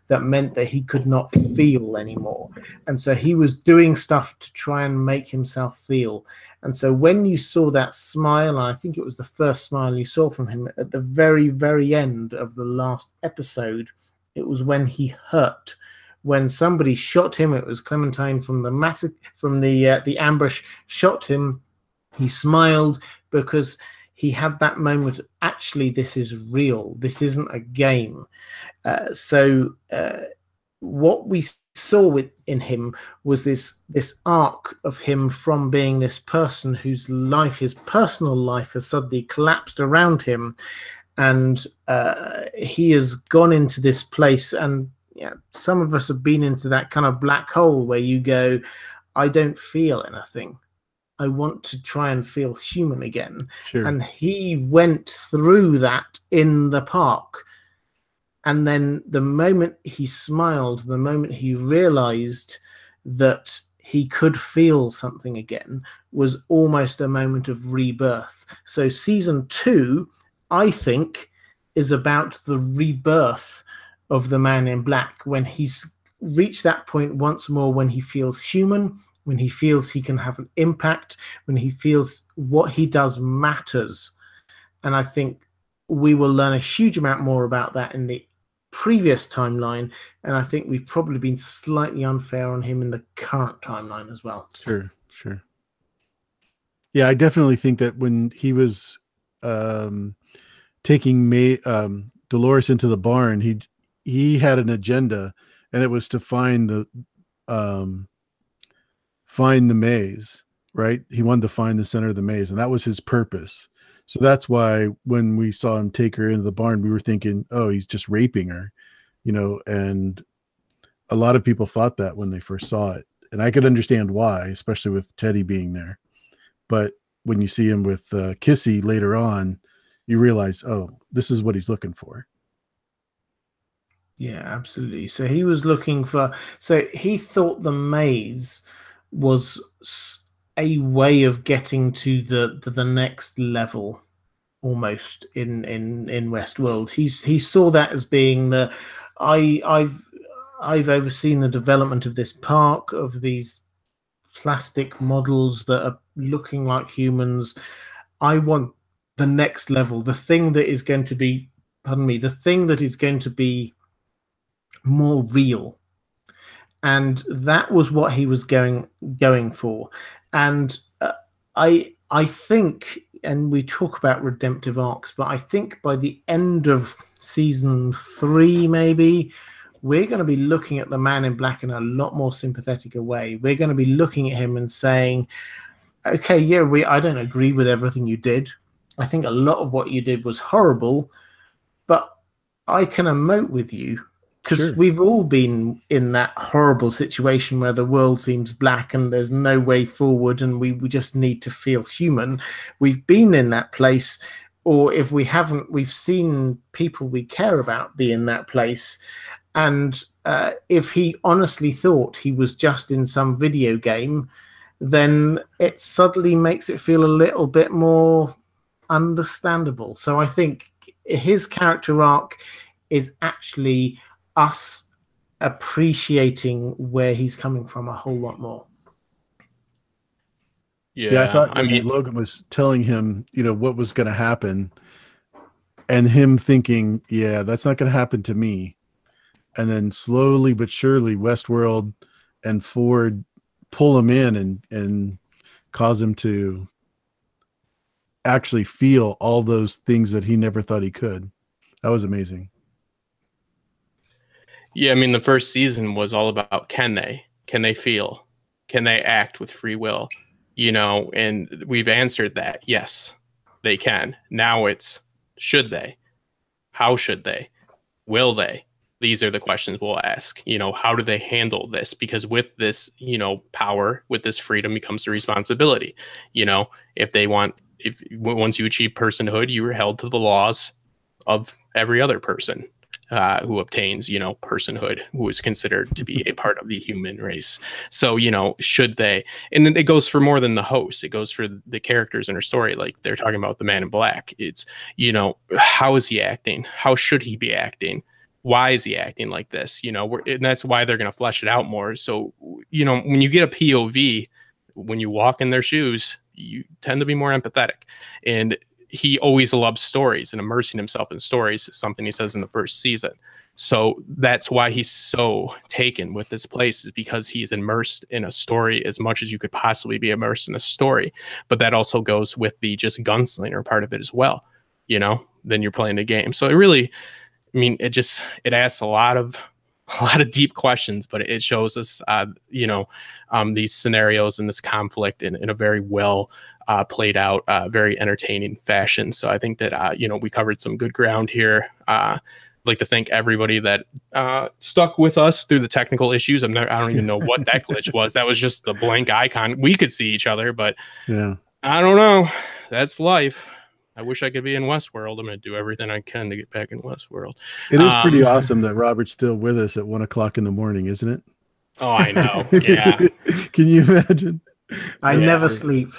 that meant that he could not feel anymore. And so he was doing stuff to try and make himself feel. And so when you saw that smile, and I think it was the first smile you saw from him at the very, very end of the last episode, it was when he hurt. When somebody shot him, it was Clementine from the ambush shot him. He smiled because he had that moment. Actually, this is real. This isn't a game. So what we saw in him was this arc of him from being this person whose life, his personal life, has suddenly collapsed around him, and he has gone into this place. And yeah, some of us have been into that kind of black hole where you go, I don't feel anything. I want to try and feel human again. Sure. And he went through that in the park. And then the moment he smiled, the moment he realized that he could feel something again was almost a moment of rebirth. So season 2, I think, is about the rebirth of the Man in Black, when he's reached that point once more, when he feels human, when he feels he can have an impact, when he feels what he does matters. And I think we will learn a huge amount more about that in the previous timeline, and I think we've probably been slightly unfair on him in the current timeline as well. Sure. Yeah, I definitely think that when he was taking Dolores into the barn, he had an agenda, and it was to find the maze, right? He wanted to find the center of the maze, and that was his purpose. So that's why when we saw him take her into the barn, we were thinking, oh, he's just raping her, and a lot of people thought that when they first saw it. And I could understand why, especially with Teddy being there. But when you see him with Kissy later on, you realize, oh, this is what he's looking for. Yeah, absolutely. So he was looking for, so he thought the maze was a way of getting to the next level, almost in Westworld. He saw that as being I've overseen the development of this park, of these plastic models that are looking like humans. I want the next level, the thing that is going to be, the thing that is going to be more real. And that was what he was going for. And I think, and we talk about redemptive arcs, but I think by the end of season 3, maybe, we're going to be looking at the Man in Black in a lot more sympathetic a way. We're going to be looking at him and saying, okay, yeah, I don't agree with everything you did. I think a lot of what you did was horrible, but I can emote with you, because we've all been in that horrible situation where the world seems black and there's no way forward, and we just need to feel human. We've been in that place, or if we haven't, we've seen people we care about be in that place. And if he honestly thought he was just in some video game, then it suddenly makes it feel a little bit more understandable. So I think his character arc is actually us appreciating where he's coming from a whole lot more. Yeah, I thought Logan was telling him, what was going to happen, and him thinking, yeah, that's not going to happen to me. And then slowly but surely, Westworld and Ford pull him in and cause him to actually feel all those things that he never thought he could. That was amazing. Yeah, I mean, the first season was all about can they feel? Can they act with free will? And we've answered that. Yes, they can. Now it's, should they? How should they? Will they? These are the questions we'll ask. How do they handle this? Because with this, power, with this freedom becomes a responsibility. If once you achieve personhood, you are held to the laws of every other person who obtains, personhood, who is considered to be a part of the human race. So, should they? And then it goes for more than the host. It goes for the characters in her story. Like they're talking about the Man in Black. It's, how is he acting? How should he be acting? Why is he acting like this? And that's why they're going to flesh it out more. So, when you get a POV, when you walk in their shoes, you tend to be more empathetic. And he always loves stories, and immersing himself in stories is something he says in the first season. So that's why he's so taken with this place, is because he's immersed in a story as much as you could possibly be immersed in a story. But that also goes with the just gunslinger part of it as well. Then you're playing the game. So it really, it asks a lot of deep questions, but it shows us, these scenarios and this conflict in a very well played out, very entertaining fashion. So I think that, we covered some good ground here. I'd like to thank everybody that stuck with us through the technical issues. I don't even know what that glitch was. That was just the blank icon. We could see each other, but yeah, I don't know. That's life. I wish I could be in Westworld. I'm going to do everything I can to get back in Westworld. It is pretty awesome that Robert's still with us at 1:00 in the morning, isn't it? Oh, I know. Yeah. Can you imagine? I never sleep.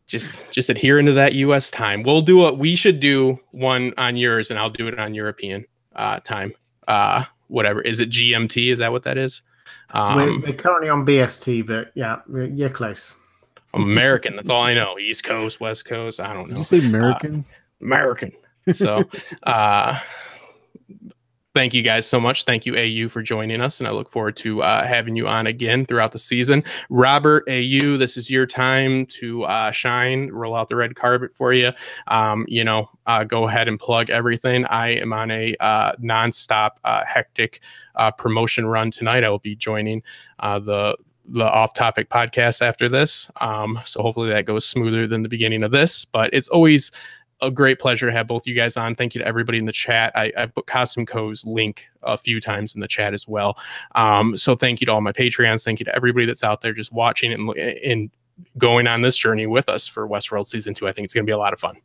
Just adhering to that US time. We should do one on yours, and I'll do it on European time. Whatever. Is it GMT? Is that what that is? We're currently on BST, but yeah, you're close. I'm American. That's all I know. East Coast, West Coast. I don't know. Did you say American? American. So thank you guys so much. Thank you, AU, for joining us, and I look forward to having you on again throughout the season. Robert, AU, this is your time to shine. Roll out the red carpet for you. Go ahead and plug everything. I am on a nonstop, hectic promotion run tonight. I will be joining the off-topic podcast after this. So hopefully that goes smoother than the beginning of this. But it's always a great pleasure to have both you guys on. Thank you to everybody in the chat. I put Costume Co's link a few times in the chat as well. So thank you to all my Patreons. Thank you to everybody that's out there just watching and going on this journey with us for Westworld Season 2. I think it's going to be a lot of fun.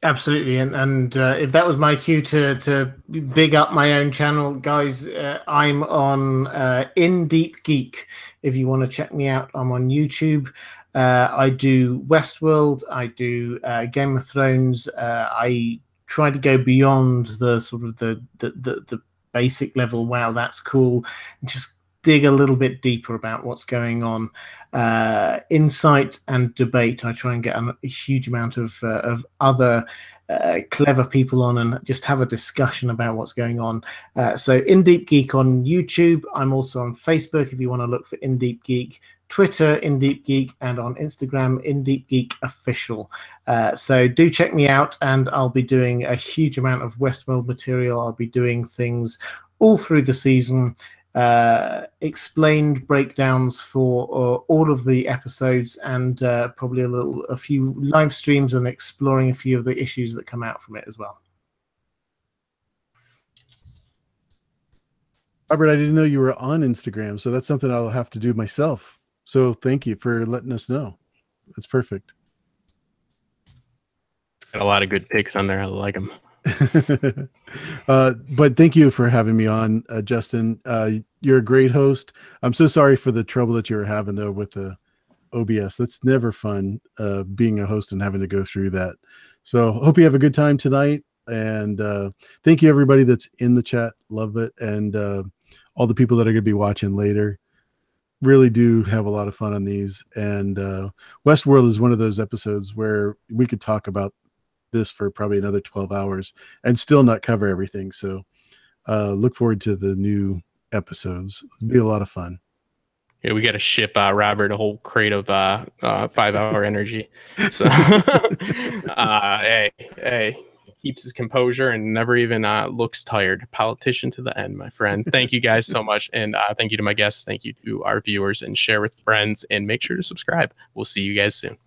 Absolutely, and if that was my cue to big up my own channel, guys, I'm on In Deep Geek. If you want to check me out, I'm on YouTube. I do Westworld. I do Game of Thrones. I try to go beyond the sort of the basic level. Wow, that's cool. Just dig a little bit deeper about what's going on. Insight and debate. I try and get a huge amount of other clever people on and just have a discussion about what's going on. So In Deep Geek on YouTube. I'm also on Facebook if you want to look for In Deep Geek. Twitter, In Deep Geek, and on Instagram, In Deep Geek Official. So do check me out, and I'll be doing a huge amount of Westworld material. I'll be doing things all through the season, explained breakdowns for all of the episodes, and probably a few live streams and exploring a few of the issues that come out from it as well. Robert, I didn't know you were on Instagram, so that's something I'll have to do myself. So thank you for letting us know. That's perfect. Got a lot of good pics on there. I like them. But thank you for having me on, Justin. You're a great host. I'm so sorry for the trouble that you were having though with the OBS. That's never fun, being a host and having to go through that. So hope you have a good time tonight. And thank you everybody that's in the chat. Love it. And all the people that are going to be watching later. Really do have a lot of fun on these. And Westworld is one of those episodes where we could talk about this for probably another 12 hours and still not cover everything. So look forward to the new episodes. It'll be a lot of fun. Yeah, we got to ship Robert a whole crate of 5-hour energy. So hey, keeps his composure and never even looks tired. Politician to the end, my friend. Thank you guys so much. And thank you to my guests. Thank you to our viewers, and share with friends, and make sure to subscribe. We'll see you guys soon.